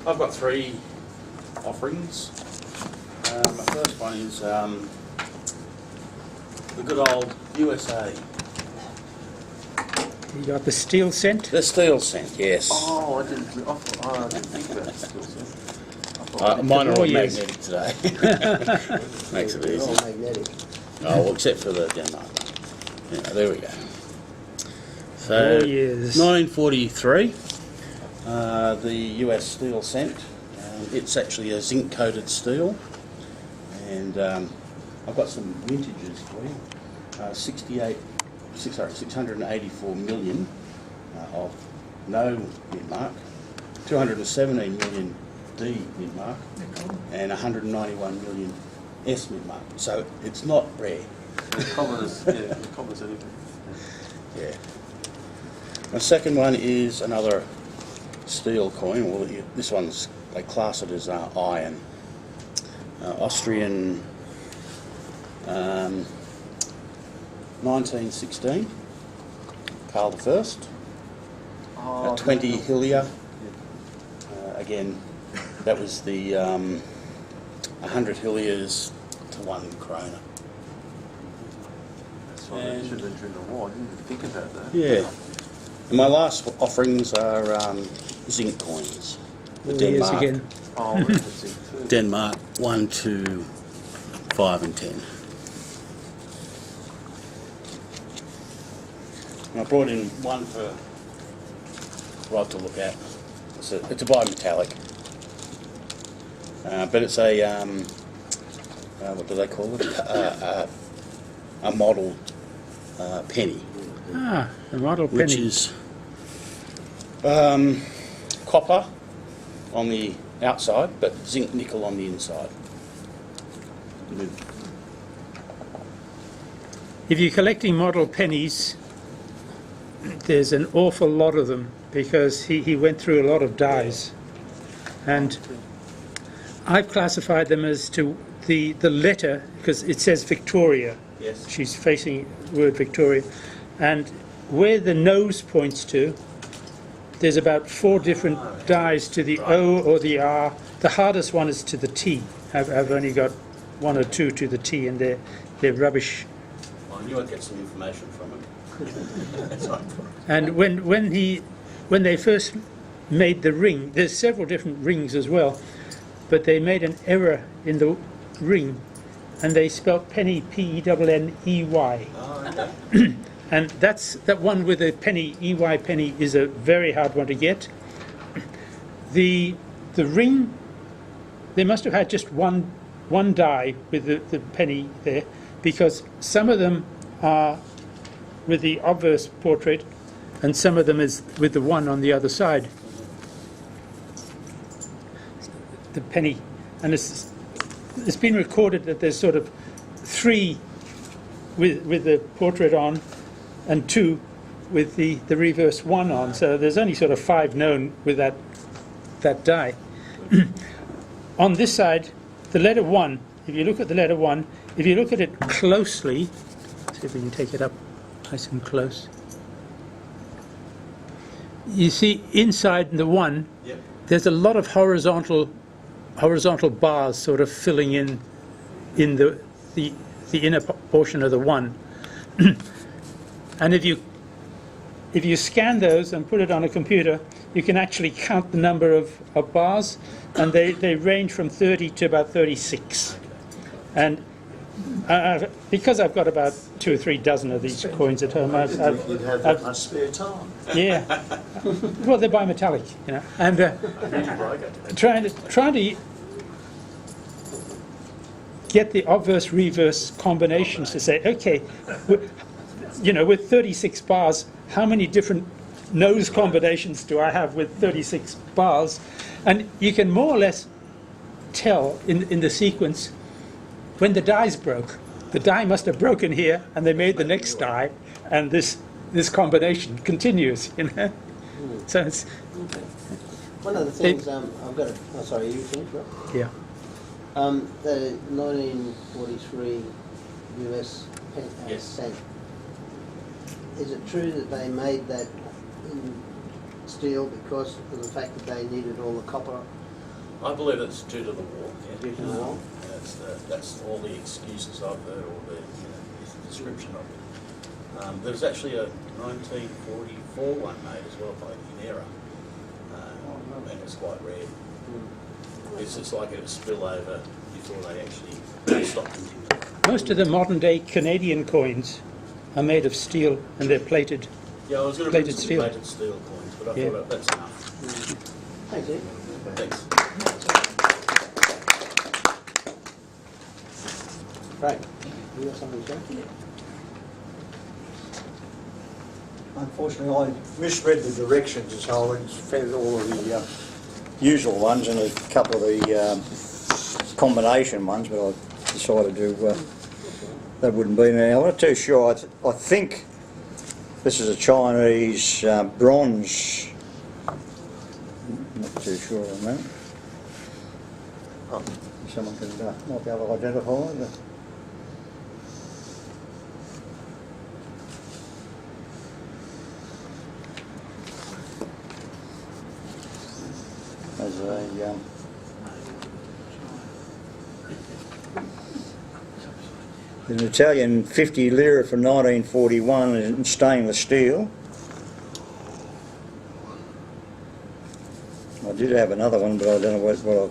I've got 3 offerings. My first one is the good old USA. You got the steel scent? The steel scent, yes. Oh, I didn't think about the skill set. Mine are all Warriors. magnetic today. Makes it They're all easy. magnetic. Oh, well, except for the Denmark one. Yeah, there we go. So, Warriors. 1943, the US steel scent. It's actually a zinc-coated steel, and I've got some vintages for you. 684 million of no mid-mark, 217 million D mid-mark, and 191 million S mid-mark. So it's not rare. The cobblers anything. Yeah. My second one is another steel coin. Well, this one's, they class it as iron. Austrian 1916, Karl I, Oh, 20 yeah. Hillier. Again, that was the 100 Hilliers to 1 krona. That's why they should have been during the war. I didn't even think about that. Yeah. And my last offerings are zinc coins. The Warriors Denmark. again. Oh, that's it too. Denmark 1, 2, 5 and 10. And I brought in one for Rod to look at. It's a bimetallic. But it's a, what do they call it? A model penny, Ah, the model penny. which is copper on the outside, but zinc nickel on the inside. If you're collecting model pennies, there's an awful lot of them because he went through a lot of dyes. And I've classified them as to the letter, because it says Victoria. Yes. She's facing the word Victoria. And where the nose points to, there's about 4 different dyes to the O or the R. The hardest one is to the T. I've only got 1 or 2 to the T, and they're rubbish. I knew I'd get some information from him. And when they first made the ring, there's several different rings as well, but they made an error in the ring, and they spelt penny P-E-N-N-E-Y. And that one with the penny, EY penny, is a very hard one to get. The ring, they must have had just one die with the penny there, because some of them are with the obverse portrait and some of them is with the one on the other side. The penny. And it's been recorded that there's sort of 3 with the portrait on and 2 with the reverse 1 on. So there's only sort of 5 known with that die. On this side, the letter 1, if you look at the letter 1, if you look at it closely, see if we can take it up nice and close. You see inside the 1, Yep. there's a lot of horizontal bars sort of filling in the inner portion of the 1. And if you scan those and put it on a computer, you can actually count the number of bars, and they range from 30 to about 36. And because I've got about 2 or 3 dozen of these coins at home, You'd have that much spare time. yeah. Well, they're bimetallic, you know, and trying to get the obverse reverse combinations to say, okay, with 36 bars, how many different nose combinations do I have with 36 bars? And you can more or less tell in the sequence when the die's broke. The die must have broken here, and they made the next die, and this combination continues, you know. So it's One of the things I've got. Sorry, you finished, Rob? yeah. The 1943 US Yes. cent. is it true that they made that in steel because of the fact that they needed all the copper I believe it's due to the war. Yeah. due to the war? That's all the excuses I've heard, or the description of it. There was actually a 1944 one made as well by Inera, and it was quite rare. It's just like it was spillover before they actually stopped minting them. Most of the modern day Canadian coins are made of steel and they're plated. Yeah, I was going to bring Plated some steel. plated steel coins, but I Yeah. thought that's enough. Thanks, Ed. Thanks. Great. You got something to say? Unfortunately, I misread the directions as well. I fed all of the usual ones and a couple of the combination ones, but I decided to, that wouldn't be now. I'm not too sure. I think this is a Chinese bronze. Not too sure on that. Someone can might be able to identify it. As a an Italian 50 lira from 1941 in stainless steel. I did have another one, but I don't know what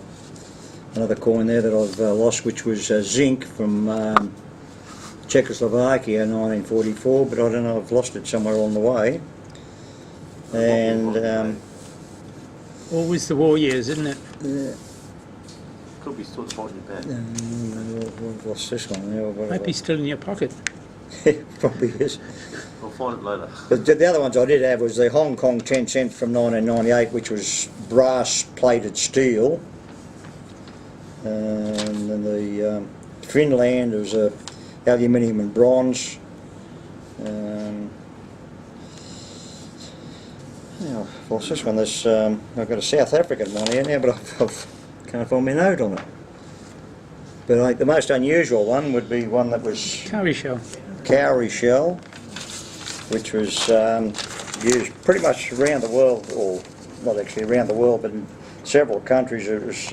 another coin there that I've lost, which was zinc from Czechoslovakia in 1944, but I don't know, I've lost it somewhere along the way. And Always the war years, isn't it? Could be still holding it back. I've lost this one there. Might be still in your pocket. Probably is. We'll find it later. But the other ones I did have was the Hong Kong 10 cent from 1998, which was brass plated steel. And then the Finland was aluminium and bronze. Yeah, what's this one? There's, I've got a South African one here now, but I can't find my note on it. But I think the most unusual one would be one that was Cowrie shell. cowrie shell, which was used pretty much around the world, or not actually around the world, but in several countries. It was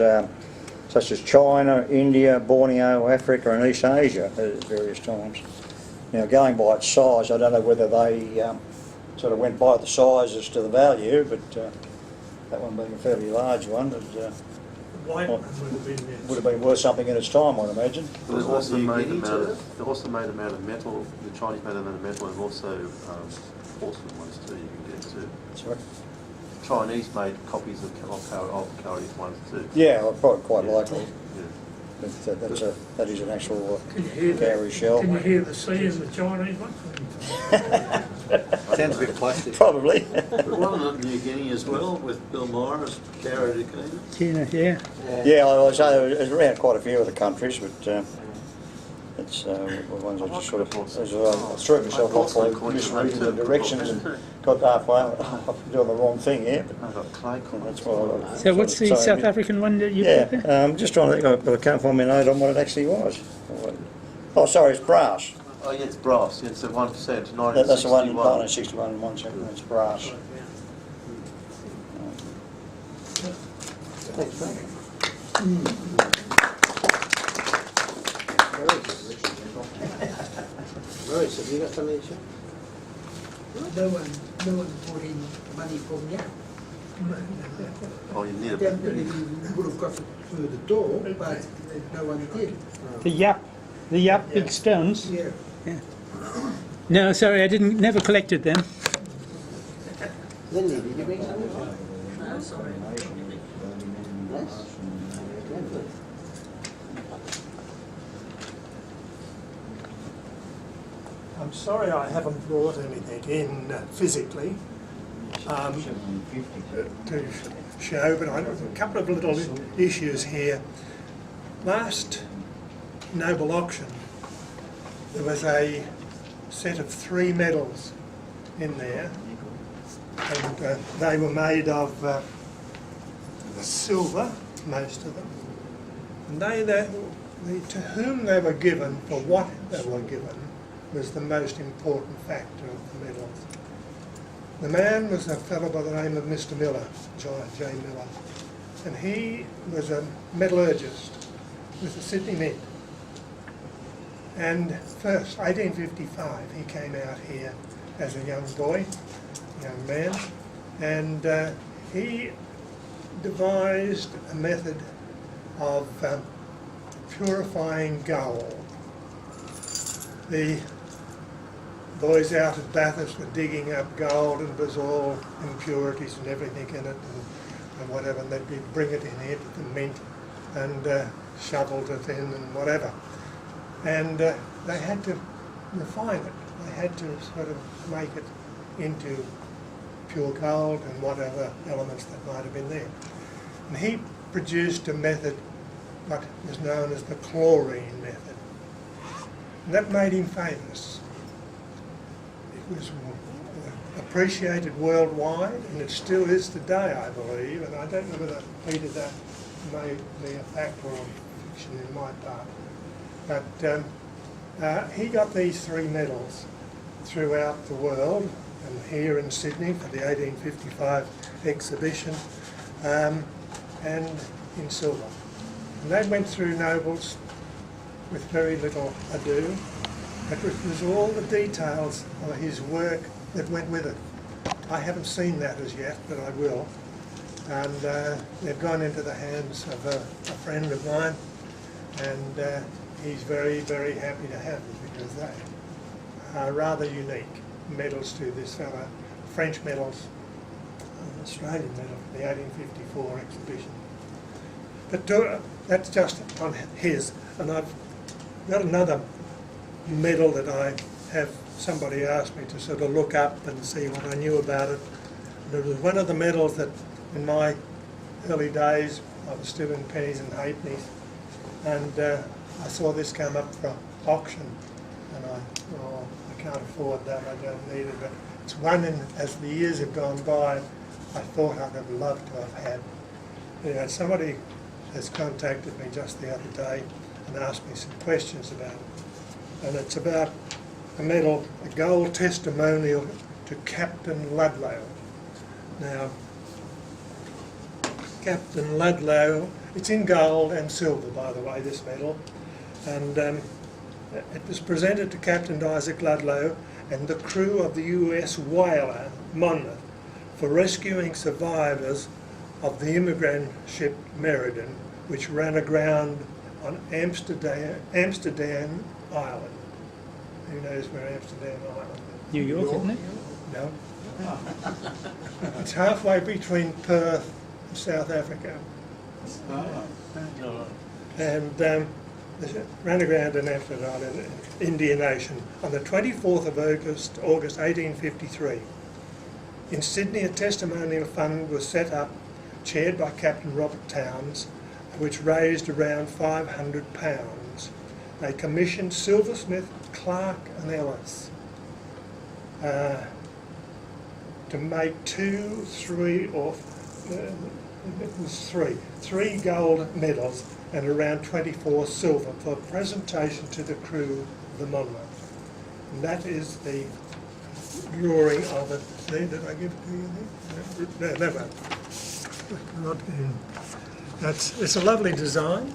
such as China, India, Borneo, Africa and East Asia at various times. Now, going by its size, I don't know whether they sort of went by the size as to the value, but that one being a fairly large one, it White one would have been there. would have been worth something in its time, I'd imagine. But they also made them out of metal. The Chinese made them out of metal, and also porcelain ones too. You can get too. Sorry? Chinese made copies of Cowrie's ones too. Yeah, probably quite likely. Yeah. But that is an actual Can you hear cowrie shell. Can you hear the sea in the Chinese one? Sounds a bit plastic. Probably. But one in New Guinea as well, with Bill Morris, Cara Tina, yeah. Yeah, I was around quite a few of the countries, but it's ones I just sort of I threw myself off by misreading the directions and got halfway. I'm doing the wrong thing here. But I've got clay coins. that's why I So what's the South African one that you put there? Yeah, I'm just trying to think, but I can't find my note on what it actually was. Oh, sorry, it's brass. Oh yeah, it's brass. Yeah, it's the 1%. That's the one in 1961. 1961 1 second. It's brass. Thanks, mate. Maurice, have you got something to say? No one put in money from Yap. Oh, you need a Definitely would have got it through the door, but no one did. The Yap big stones. Yeah. No, sorry, I never collected them. Lindy, did you bring something? No, sorry. Yes? I'm sorry I haven't brought anything in physically to show, but I've got a couple of little issues here. Last Noble auction, there was a set of 3 medals in there, and they were made of silver, most of them. And to whom they were given, for what they were given, was the most important factor of the medals. The man was a fellow by the name of Mr. Miller, John J. Miller, and he was a metallurgist with the Sydney Mint. And first, 1855, he came out here as a young boy, young man, and he devised a method of purifying gold. The boys out at Bathurst were digging up gold, and there was all impurities and everything in it and whatever, and they'd bring it in here to the mint and shoveled it in and whatever. And they had to refine it. They had to sort of make it into pure gold and whatever elements that might have been there. And he produced a method what was known as the chlorine method. And that made him famous. It was appreciated worldwide, and it still is today, I believe, and I don't know whether Peter that may be a fact or a fiction in my part. But he got these 3 medals throughout the world, and here in Sydney for the 1855 exhibition, and in silver. And they went through Nobles with very little ado. It was all the details of his work that went with it. I haven't seen that as yet, but I will. And they've gone into the hands of a friend of mine, and he's very, very happy to have them because they are rather unique medals to this fellow. French medals, Australian medal for the 1854 exhibition. But that's just on his, and I've got another medal that I have somebody asked me to sort of look up and see what I knew about it. And it was one of the medals that in my early days I was still in pennies and halfpennies, and I saw this come up for auction, and I can't afford that, I don't need it, but it's one, and as the years have gone by, I thought I'd have loved to have had. You know, somebody has contacted me just the other day and asked me some questions about it, and it's about a medal, a gold testimonial to Captain Ludlow. Now, Captain Ludlow, it's in gold and silver, by the way, this medal, and it was presented to Captain Isaac Ludlow and the crew of the US whaler Monmouth for rescuing survivors of the immigrant ship Meriden, which ran aground on Amsterdam Island. Who knows where Amsterdam Island is? New York, isn't it? No. It's halfway between Perth and South Africa. And it ran aground in Amsterdam Island, Indian Ocean, on the 24th of August 1853. In Sydney, a testimonial fund was set up, chaired by Captain Robert Towns, which raised around £500. They commissioned silversmith Clark and Ellis to make three gold medals and around 24 silver for presentation to the crew of the Monmouth. And that is the drawing of it. There, did I give it to you there? No, that one. Not in. It's a lovely design,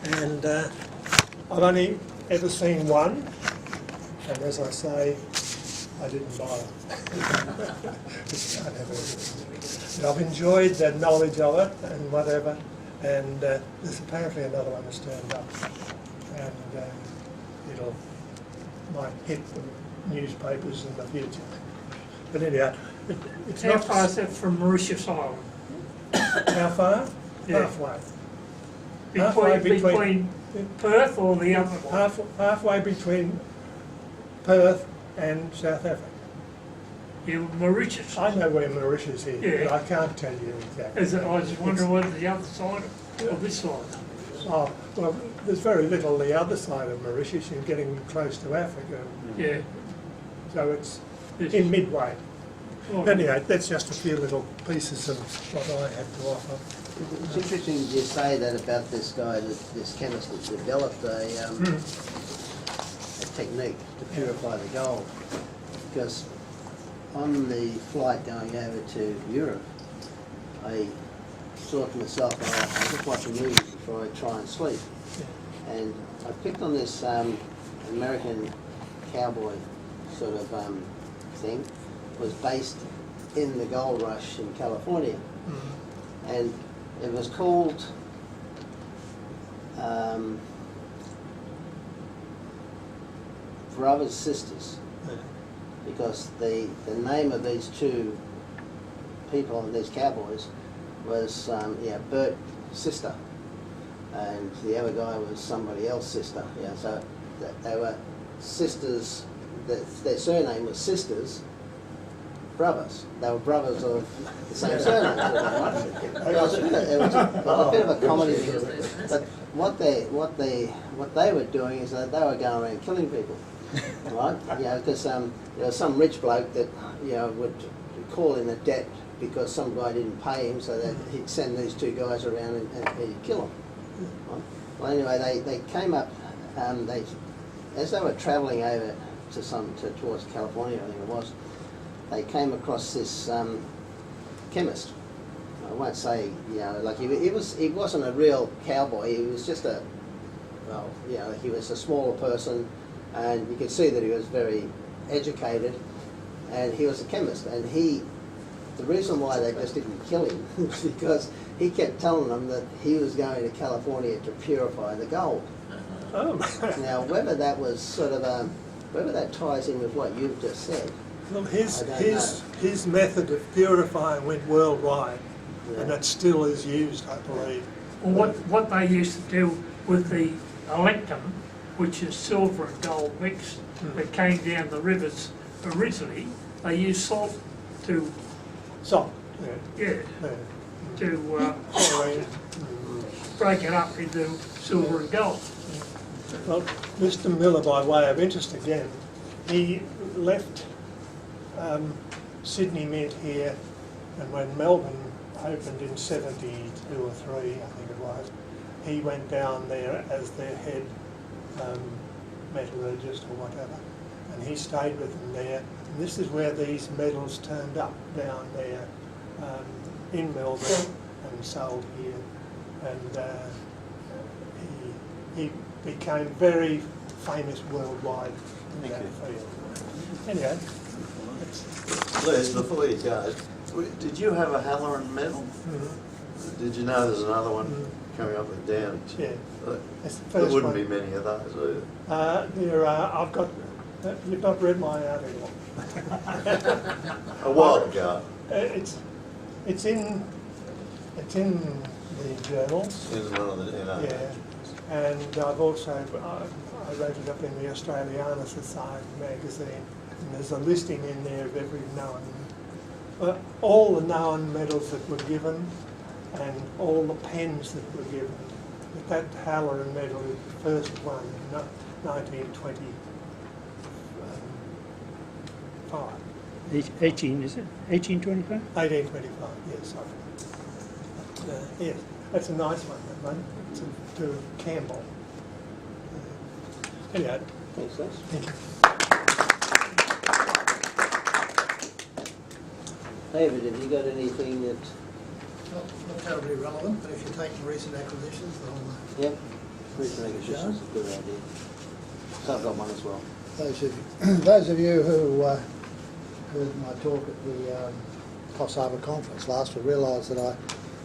and I've only ever seen one, and as I say, I didn't buy it. But I've enjoyed the knowledge of it and whatever, and there's apparently another one that's turned up, and it'll might hit the newspapers in the future. But anyhow, it's How not. far is that from Mauritius Island? How far? Yeah. Halfway. Halfway Between Perth or the other one? Halfway between Perth and South Africa. Yeah, Mauritius. I know where Mauritius is, Yeah. but I can't tell you exactly. Is it, I was wondering whether the other side or this side. Oh, well, there's very little the other side of Mauritius. You're getting close to Africa. Yeah. So it's Yes. in midway. Oh. Anyway, that's just a few little pieces of what I had to offer. It's interesting you say that about this guy, this chemist that developed a technique to purify the gold. Because on the flight going over to Europe, I thought to myself, I just watch a movie before I try and sleep. And I picked on this American cowboy sort of thing. It was based in the gold rush in California. And it was called Brothers Sisters, because the name of these two people, these cowboys, was Bert sister, and the other guy was somebody else's sister. Yeah, so they were sisters. Their surname was Sisters Brothers. They were brothers of the same surname. It was a bit of a comedy thing. But what they were doing is that they were going around killing people, right? Because there was some rich bloke that would call in a debt because some guy didn't pay him, so that he'd send these two guys around and he'd kill them. Right? Well, anyway, they came up. As they were travelling over towards California, I think it was, they came across this chemist. I won't say, like he wasn't a real cowboy. He was just he was a smaller person, and you could see that he was very educated, and he was a chemist. And the reason why they just didn't kill him was because he kept telling them that he was going to California to purify the gold. Oh. Now, whether that was sort of whether that ties in with what you've just said. Well, his method of purifying went worldwide, and that still is used, I believe. Well, what they used to do with the electum, which is silver and gold mixed, that came down the rivers originally, they used salt to... Salt? Yeah. To break it up into silver and gold. Well, Mr. Miller, by way of interest again, he left Sydney Mint here, and when Melbourne opened in 72 or 3, I think it was, he went down there as their head metallurgist or whatever, and he stayed with them there. And this is where these medals turned up, down there in Melbourne and sold here. And he became very famous worldwide in that field. Anyway. Les, before you go, did you have a Halloran medal? Did you know there's another one coming up with Downings? Yeah. That's the first there wouldn't be many of those either. There are, I've got, you've not read my article. A while ago. It's in the journals. In one of the, yeah. And I've also, I wrote it up in the Australiana Society magazine, and there's a listing in there of every known, all the known medals that were given, and all the pens that were given. But that Halloran medal is the first one in 1925. 18, is it? 1825? 1825, yes. Yes, that's a nice one, that one, to Campbell. Anyhow. Thanks, Les. Thank you. David, have you got anything that... Not terribly relevant, but if you're taking recent acquisitions, they'll... Yep, recent acquisitions is a good idea. So I've got one as well. Those of you who heard my talk at the Coffs Harbour Conference last will realise that I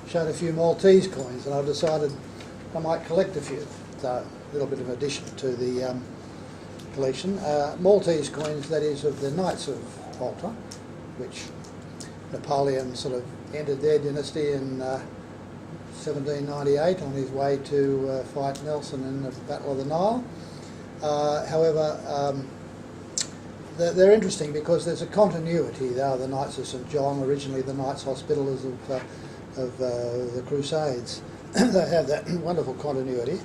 showed a few Maltese coins, and I decided I might collect a few. So a little bit of addition to the collection. Maltese coins, that is, of the Knights of Malta, which Napoleon sort of ended their dynasty in 1798 on his way to fight Nelson in the Battle of the Nile. However, they're interesting because there's a continuity. They are the Knights of St John, originally the Knights Hospitallers of the Crusades. They have that wonderful continuity.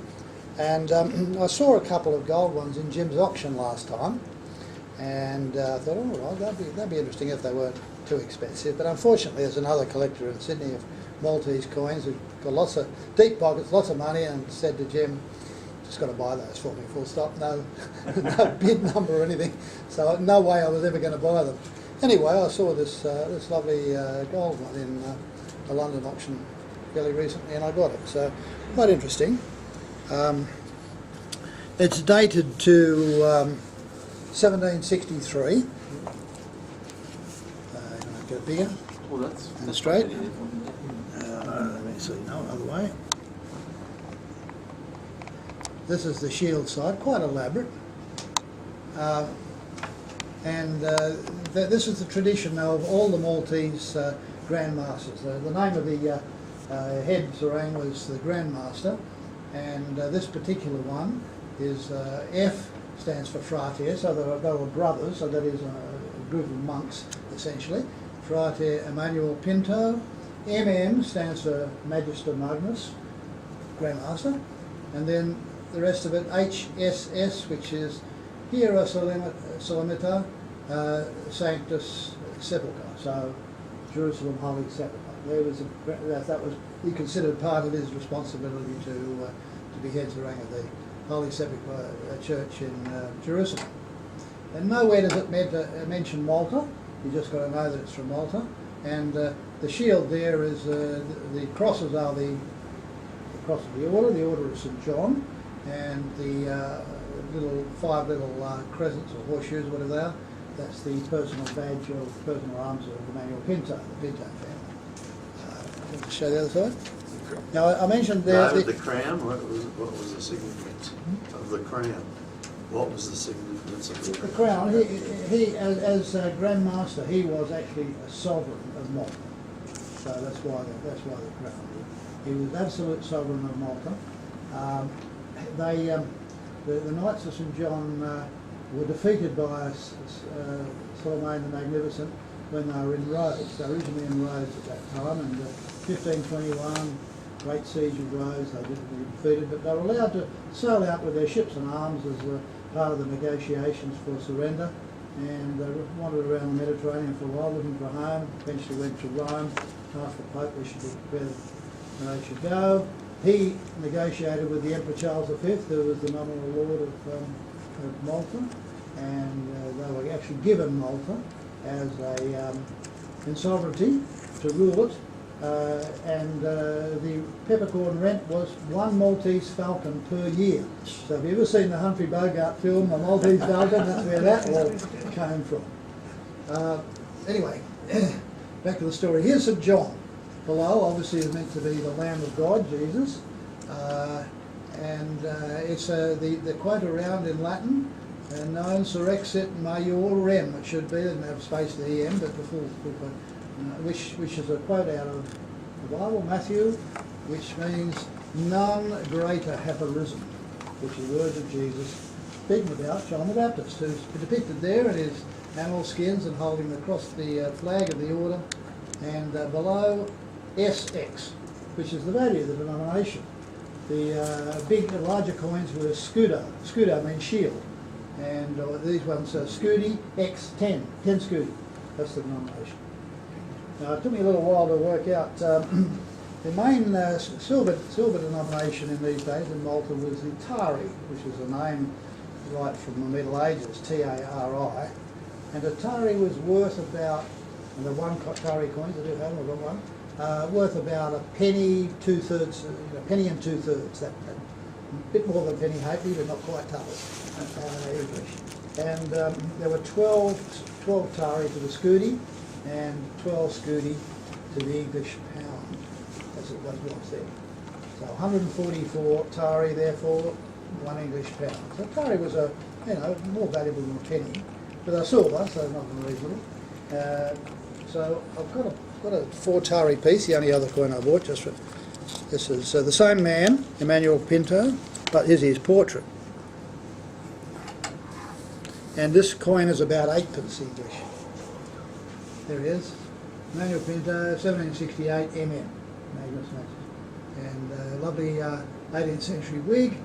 And I saw a couple of gold ones in Jim's auction last time, and I thought, oh, well, that'd be interesting if they weren't too expensive. But unfortunately, there's another collector in Sydney of Maltese coins who's got lots of deep pockets, lots of money, and said to Jim, just got to buy those for me, full stop, no, no bid number or anything, so no way I was ever going to buy them. Anyway, I saw this lovely gold one in the London auction fairly recently, and I got it, so quite interesting. It's dated to 1763. Get it bigger Well, that's and straight. pretty neat. Let me see, no, other way. This is the shield side, quite elaborate. This is the tradition now of all the Maltese Grand Masters. The name of the head serang was the Grand Master, and this particular one is F stands for Frate, so they were brothers, so that is a group of monks essentially. Frate Emmanuel Pinto. MM stands for Magister Magnus, Grand Master, and then the rest of it HSS, which is Hiera Solemnita Sanctus Sepulchre, so Jerusalem Holy Sepulchre. That was he considered part of his responsibility to be head serang of the Holy Sepulchre Church in Jerusalem. And nowhere does it mention Malta. You just got to know that it's from Malta. And the shield there is the crosses are the cross of the Order of St John, and the five little crescents or horseshoes, whatever they are. That's the personal badge or personal arms of Emmanuel Pinto, the Pinto family. Want to show the other side? Now I mentioned there. No, the crown. What was the significance of the crown? What was the significance of the crown? The crown. He as Grand Master, he was actually a sovereign of Malta. So that's why the crown. He was absolute sovereign of Malta. The Knights of St John were defeated by Solyman the Magnificent when they were in Rhodes. They were originally in Rhodes at that time, and 1521, great siege of Rhodes, they didn't get defeated, but they were allowed to sail out with their ships and arms as part of the negotiations for surrender, and they wandered around the Mediterranean for a while looking for a home, eventually went to Rome, asked the Pope where they should go. He negotiated with the Emperor Charles V, who was the nominal lord of Malta, and they were actually given Malta as in sovereignty to rule it, and the peppercorn rent was one Maltese falcon per year. So have you ever seen the Humphrey Bogart film, The Maltese Falcon? That's where that all came from. Anyway, back to the story. Here's St John. Below, obviously, is meant to be the Lamb of God, Jesus, and it's the quote around in Latin, non surrexit maiorem, it should be, doesn't have space to the EM, but the full quote, which is a quote out of the Bible, Matthew, which means none greater hath arisen, which is the words of Jesus speaking about John the Baptist, who's depicted there in his animal skins and holding the flag of the order, and below SX, which is the value of the denomination. The larger coins were scudo. Scudo means shield. And these ones are scudi X10, 10 scudi. That's the denomination. Now, it took me a little while to work out. The main silver denomination in these days in Malta was the Tari, which was a name right from the Middle Ages, T-A-R-I. And a Tari was worth about, and the one Tari coins, I do have, I've got one, worth about a penny, penny and two-thirds, that a bit more than a penny halfpenny, but not quite double English. And there were 12 Tari to the scudi and 12 scudi to the English pound, as it was once then. So 144 Tari, therefore, 1 English pound. So Tari was more valuable than a penny, but they're silver, so not unreasonable. So I've got a 4 Tari piece, the only other coin I bought. This is the same man, Emmanuel Pinto, but here's his portrait. And this coin is about 8p English. There he is, Emmanuel Pinto, 1768 MM, Magnus Magnus. And lovely 18th century wig,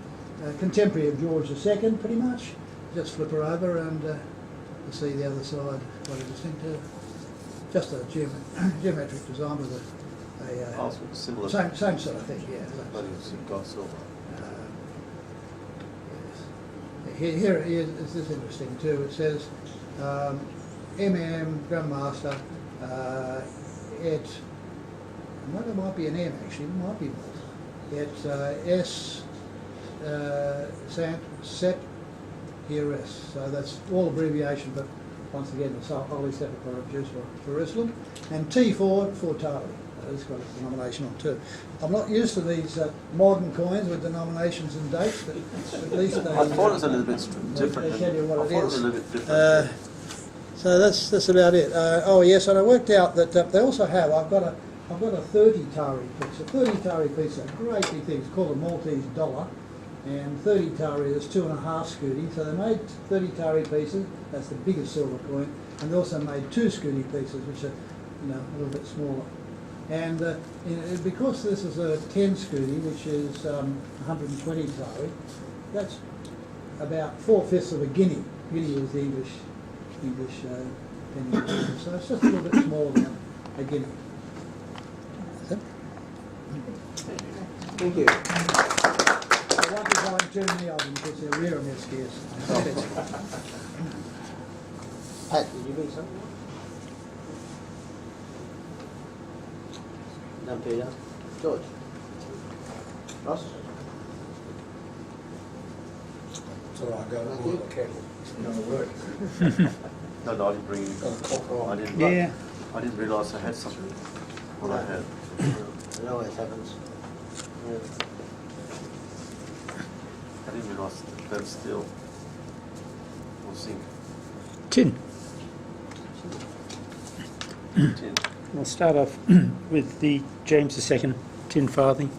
contemporary of George II pretty much. Just flip her over and you see the other side, quite a distinctive. Just a geometric design with Similar. same sort of thing, yeah. But it's got silver. here this is interesting too. It says MM Grandmaster. It might be an M actually. It might be more. It's S Set Heres. So that's all abbreviation, but once again, it's Holy Sepulchre of Jerusalem. And T4 Tari. It's got a denomination on too. I'm not used to these modern coins with denominations and dates, but at least they. I thought it was a little bit different. They tell you what I it thought it is. was a little bit different. So that's about it. Oh yes, and I worked out that they also have. I've got a 30 Tari piece. A 30 Tari piece, a great big thing. It's called a Maltese dollar, and 30 Tari is 2.5 scudi. So they made 30 Tari pieces. That's the biggest silver coin, and they also made 2 scudi pieces, which are a little bit smaller. And because this is a 10 scudi, which is 120 Tari, that's about 4/5 of a guinea. Guinea is the English penny. So it's just a little bit smaller than a guinea. Thank you. I won't be buying too many of them because they're rare and they're scarce. Pat, did you bring something? No, Peter. George. Ross. So I go to the kettle. It's going to work. No, I didn't bring it. I didn't. Yeah. I didn't realise I had something. What I had. It always happens. Yeah. I didn't realise that steel was zinc. Tin. Tin. We'll start off with the James II tin farthing.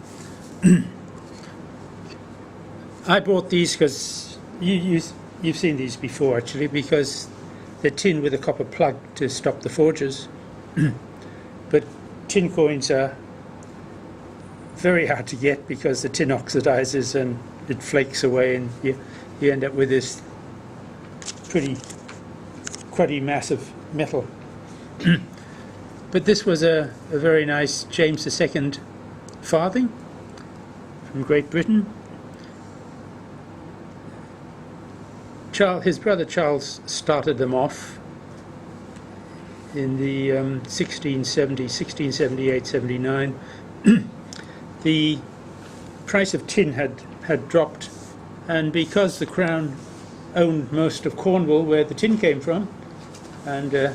I bought these because you've seen these before actually, because they're tin with a copper plug to stop the forges. But tin coins are very hard to get because the tin oxidizes and it flakes away, and you end up with this pretty cruddy mass of metal. But this was a very nice James II farthing from Great Britain. His brother Charles started them off in the 1678, 79. The price of tin had dropped, and because the Crown owned most of Cornwall, where the tin came from, and the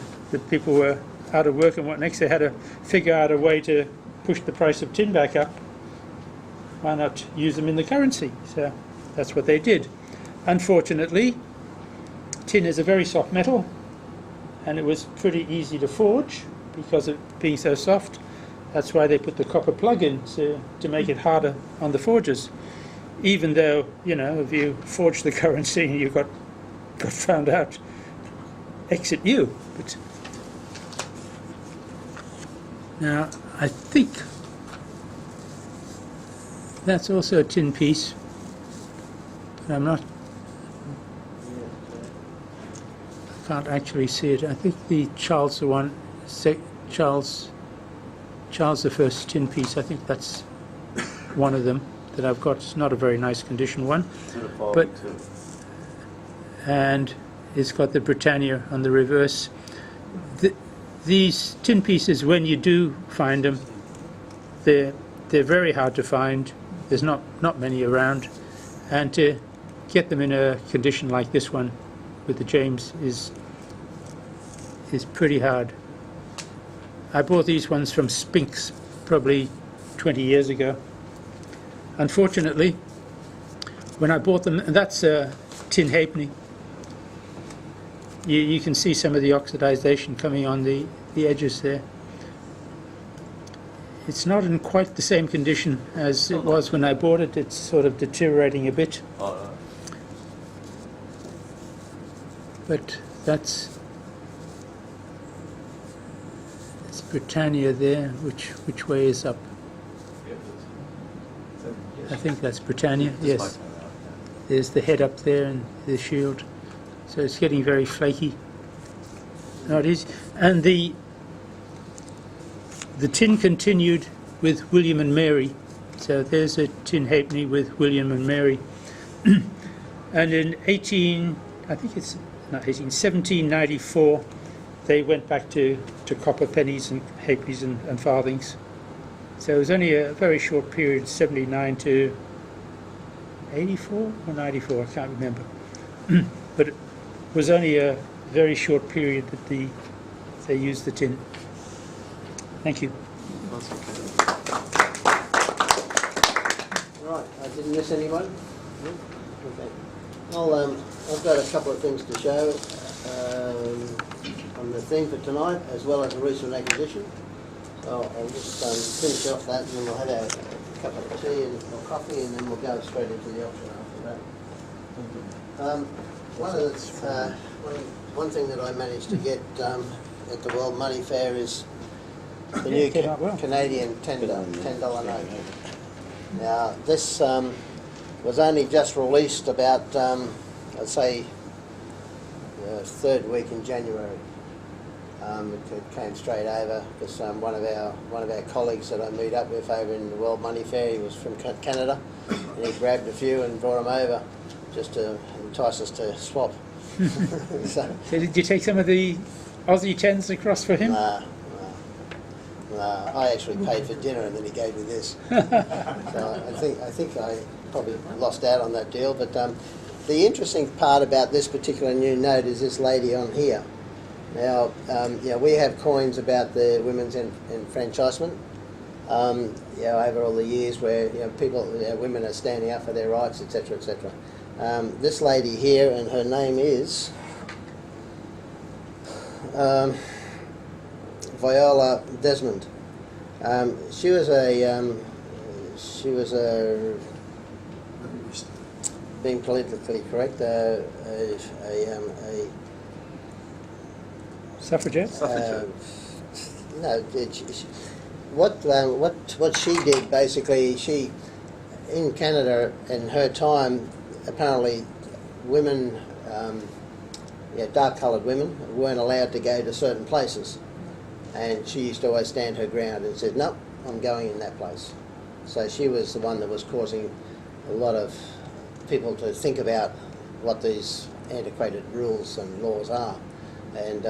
people were out of work and what next, they had to figure out a way to push the price of tin back up. Why not use them in the currency? So that's what they did. Unfortunately, tin is a very soft metal, and it was pretty easy to forge because of being so soft. That's why they put the copper plug in to make it harder on the forges. Even though, if you forge the currency and you got found out, exit you. But now, I think that's also a tin piece, but I'm not. I can't actually see it. I think the Charles the one, Charles the First tin piece. I think that's one of them that I've got. It's not a very nice condition one, but and it's got the Britannia on the reverse. These tin pieces, when you do find them, they're very hard to find. There's not many around, and to get them in a condition like this one with the James is pretty hard. I bought these ones from Spinks probably 20 years ago. Unfortunately, when I bought them, and that's a tin halfpenny, you can see some of the oxidization coming on the edges there. It's not in quite the same condition as it was when I bought it. It's sort of deteriorating a bit. But that's Britannia there. Which way is up? I think that's Britannia, yes. There's the head up there and the shield. So it's getting very flaky. No, it is. And the tin continued with William and Mary. So there's a tin halfpenny with William and Mary. And in 1794, they went back to copper pennies and halfpennies and farthings. So it was only a very short period, 79 to 84 or 94, I can't remember. But it was only a very short period that they used the tin. Thank you. That's okay. Right, I didn't miss anyone? No? Okay. I've got a couple of things to show on the theme for tonight, as well as a recent acquisition. So I'll just finish off that, and then we'll have a cup of tea or coffee, and then we'll go straight into the auction after that. One thing that I managed to get at the World Money Fair is the new Canadian $10 note. Now, this was only just released about, I'd say, the third week in January. It came straight over because one of our colleagues that I meet up with over in the World Money Fair, he was from Canada, and he grabbed a few and brought them over just to entice us to swap. So did you take some of the Aussie 10s across for him? Nah, I actually paid for dinner and then he gave me this. So I think I probably lost out on that deal. But the interesting part about this particular new note is this lady on here. Now, we have coins about the women's enfranchisement. Over all the years where women are standing up for their rights, etc., etc. This lady here, and her name is Viola Desmond. She was being politically correct, a suffragette. No, what she did basically, she in Canada in her time, apparently women, dark-coloured women weren't allowed to go to certain places, and she used to always stand her ground and said, "No, I'm going in that place." So she was the one that was causing a lot of people to think about what these antiquated rules and laws are. And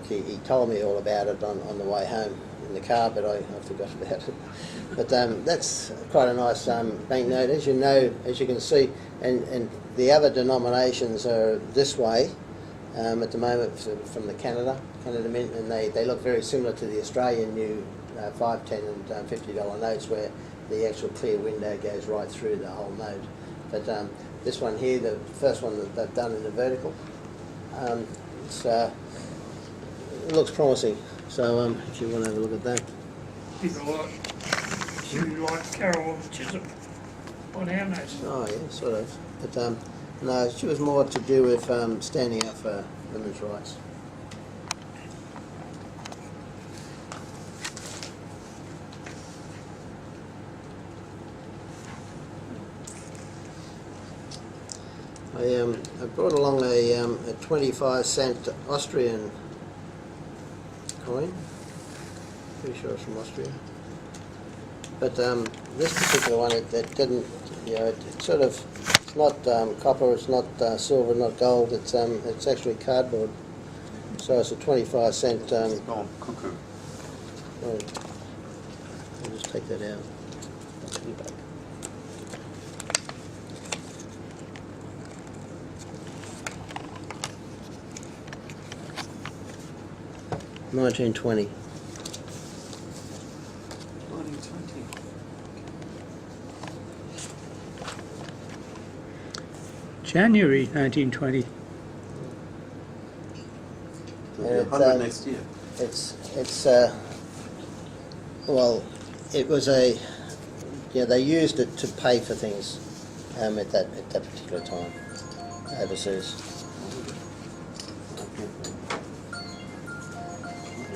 he told me all about it on the way home in the car, but I forgot about it. But that's quite a nice banknote, as you can see. And the other denominations are this way at the moment from the Canada Mint, and they look very similar to the Australian new $5, $10 and $50 notes, where the actual clear window goes right through the whole note. But this one here, the first one that they've done in the vertical, it looks promising. So if you want to have a look at that. She like Carol Chisholm on our notes. Oh yeah, sort of. But no, she was more to do with standing up for women's rights. I brought along a 25-cent Austrian coin. Pretty sure it's from Austria. But this particular one, it didn't, it's sort of, it's not copper, it's not silver, not gold. It's actually cardboard. So it's a 25-cent. It's gone cuckoo. Right. I'll just take that out. I'll put it back. $19.20. 1920. January 1920. It'll be 100 next year. Well, it was they used it to pay for things at that particular time overseas.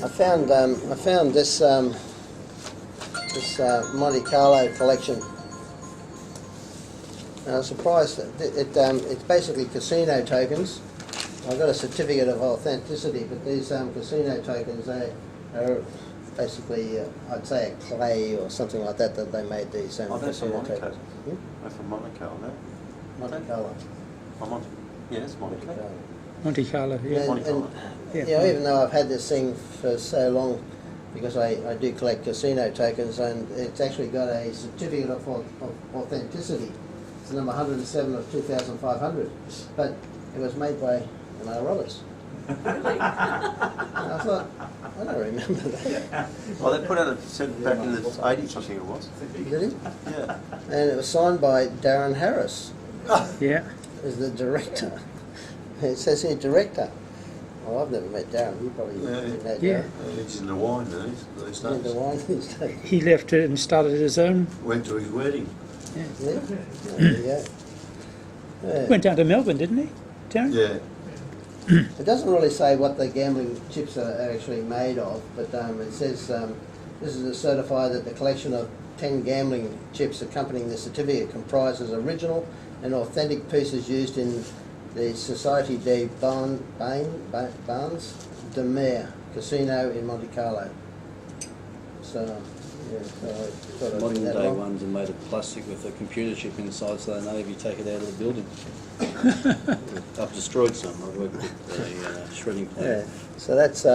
I found this Monte Carlo collection. And I was surprised that it's basically casino tokens. I've got a certificate of authenticity, but these casino tokens, they are basically, I'd say a clay or something like that they made these they're from casino Monaco. tokens. They're from Monaco, no? Monte Carlo. Oh, Monte. Yes, Monte Carlo. Monte Carlo, yeah. And, Monte Carlo. you know, even though I've had this thing for so long, because I do collect casino tokens, and it's actually got a certificate of authenticity. It's number 107 of 2,500, but it was made by Roberts. Really? And I thought, I don't remember that. Well, they put out a set back in the 80s, I think it was. Did he? Yeah. And it was signed by Darren Harris Yeah. as the director. It says here director. Well, I've never met Darren. You probably Yeah. know Yeah. Darren. He's in the wine these He's days. in the wine these days. He left it and started his own. Went to his wedding. Yeah. There you go. Yeah. Went down to Melbourne, didn't he, Darren? Yeah. It doesn't really say what the gambling chips are actually made of, but it says this is to certify that the collection of 10 gambling chips accompanying the certificate comprises original and authentic pieces used in the Société des Bains de Mer Casino in Monte Carlo. So, yeah, so I thought I'd Modern bring that day along. ones are made of plastic with a computer chip inside, so they know if you take it out of the building. I've destroyed some. I've worked with a shredding plant. Yeah, so that's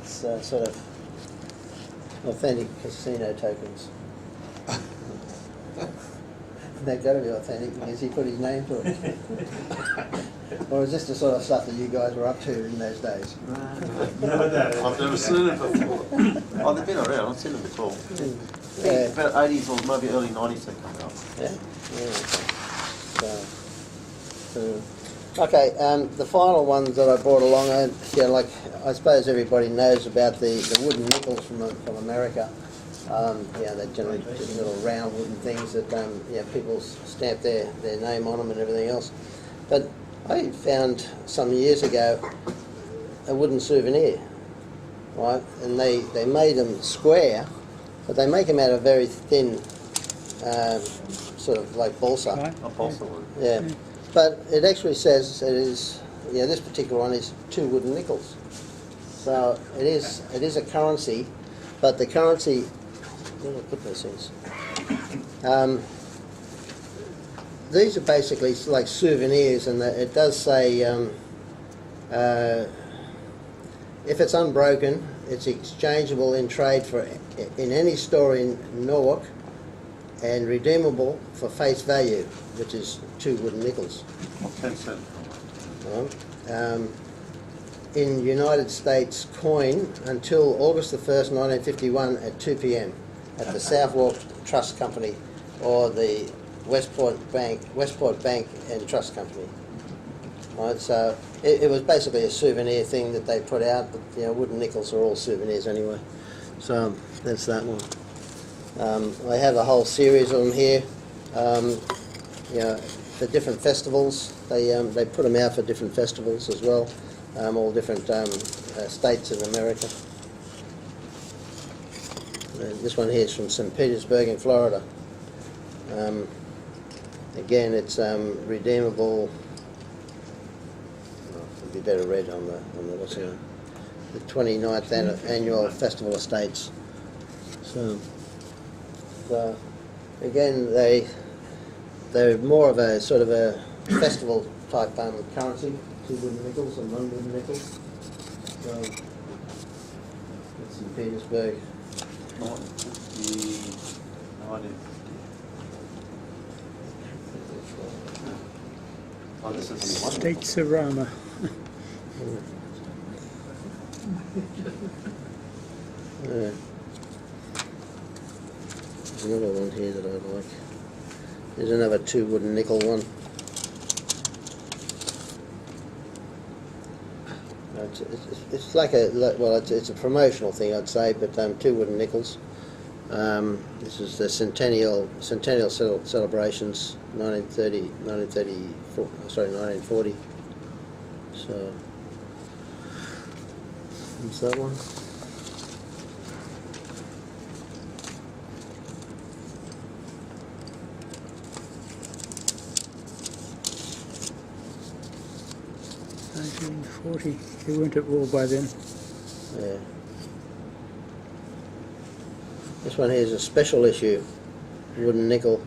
it's, sort of authentic casino tokens. They've got to be authentic because he put his name to it. Or is this the sort of stuff that you guys were up to in those days? I've never seen it before. Oh, they've been around. I've seen them before. Yeah. About 80s or maybe early 90s they come out. Yeah. Okay. The final ones that I brought along, like I suppose everybody knows about the wooden nickels from America. They're generally just little round wooden things that people stamp their name on them and everything else. But I found some years ago a wooden souvenir, right? And they made them square, but they make them out of very thin, sort of like balsa. Right. A balsa one. Yeah, but it actually says it is. This particular one is 2 wooden nickels. So it is a currency, but the currency. Where did I put those things? These are basically like souvenirs, and it does say if it's unbroken, it's exchangeable in trade in any store in Norwalk, and redeemable for face value, which is 2 wooden nickels. 10 cents. In United States coin until August the 1st, 1951 at 2 p.m. at the Southwark Trust Company or the Westport Bank and Trust Company. Right, so it was basically a souvenir thing that they put out, but wooden nickels are all souvenirs anyway. So that's that one. I have a whole series of them here. For different festivals, they put them out for different festivals as well. All different states in America. This one here is from St. Petersburg in Florida. Again, it's redeemable. It'd be better read on the what's it? The 29th annual Festival of States. So again, they're more of a sort of a festival type currency. 2 wooden nickels and 1 wooden nickel. So it's in Petersburg. 1950. Oh, this is States-orama. Yeah. There's another one here that I like. There's another 2 wooden nickel one. It's like it's a promotional thing, I'd say, but 2 wooden nickels. This is the centennial celebrations, 1940. So, what's that one? They weren't at war by then. Yeah. This one here is a special issue, wooden nickel.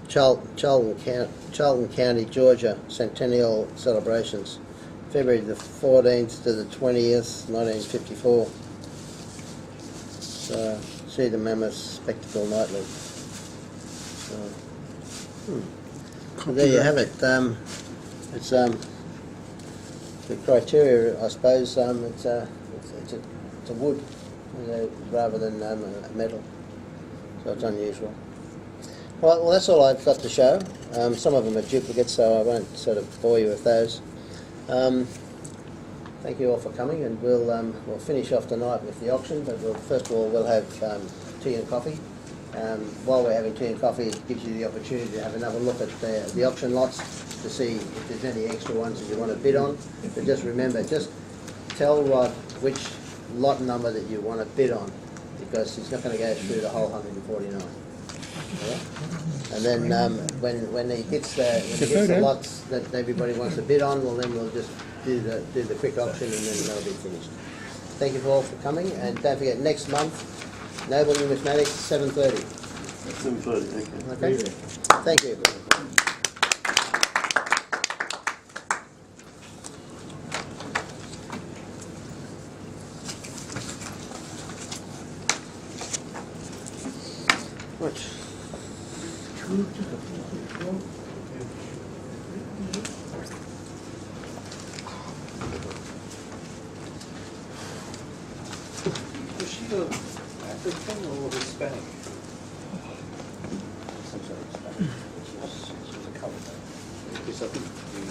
Charlton County, Georgia Centennial Celebrations, February the 14th to the 20th, 1954. So, see the Mammoth Spectacle Nightly. So there you have it. It's the criteria, I suppose. It's a wood rather than a metal, so it's unusual. Right, well, that's all I've got to show. Some of them are duplicates, so I won't sort of bore you with those. Thank you all for coming, and we'll finish off tonight with the auction. But first of all, we'll have tea and coffee. While we're having tea and coffee, it gives you the opportunity to have another look at the auction lots to see if there's any extra ones that you want to bid on. But just remember, just tell Rod which lot number that you want to bid on, because he's not going to go through the whole 149. Yeah? And then when he gets the lots that everybody wants to bid on, well, then we'll just do the quick auction, and then that'll be finished. Thank you all for coming, and don't forget, next month, Noble Numismatic, 7:30. 7:30, Okay. Thank you. Right. Was she African or Hispanic? Some sort of Spanish. She was a colour. Because I think the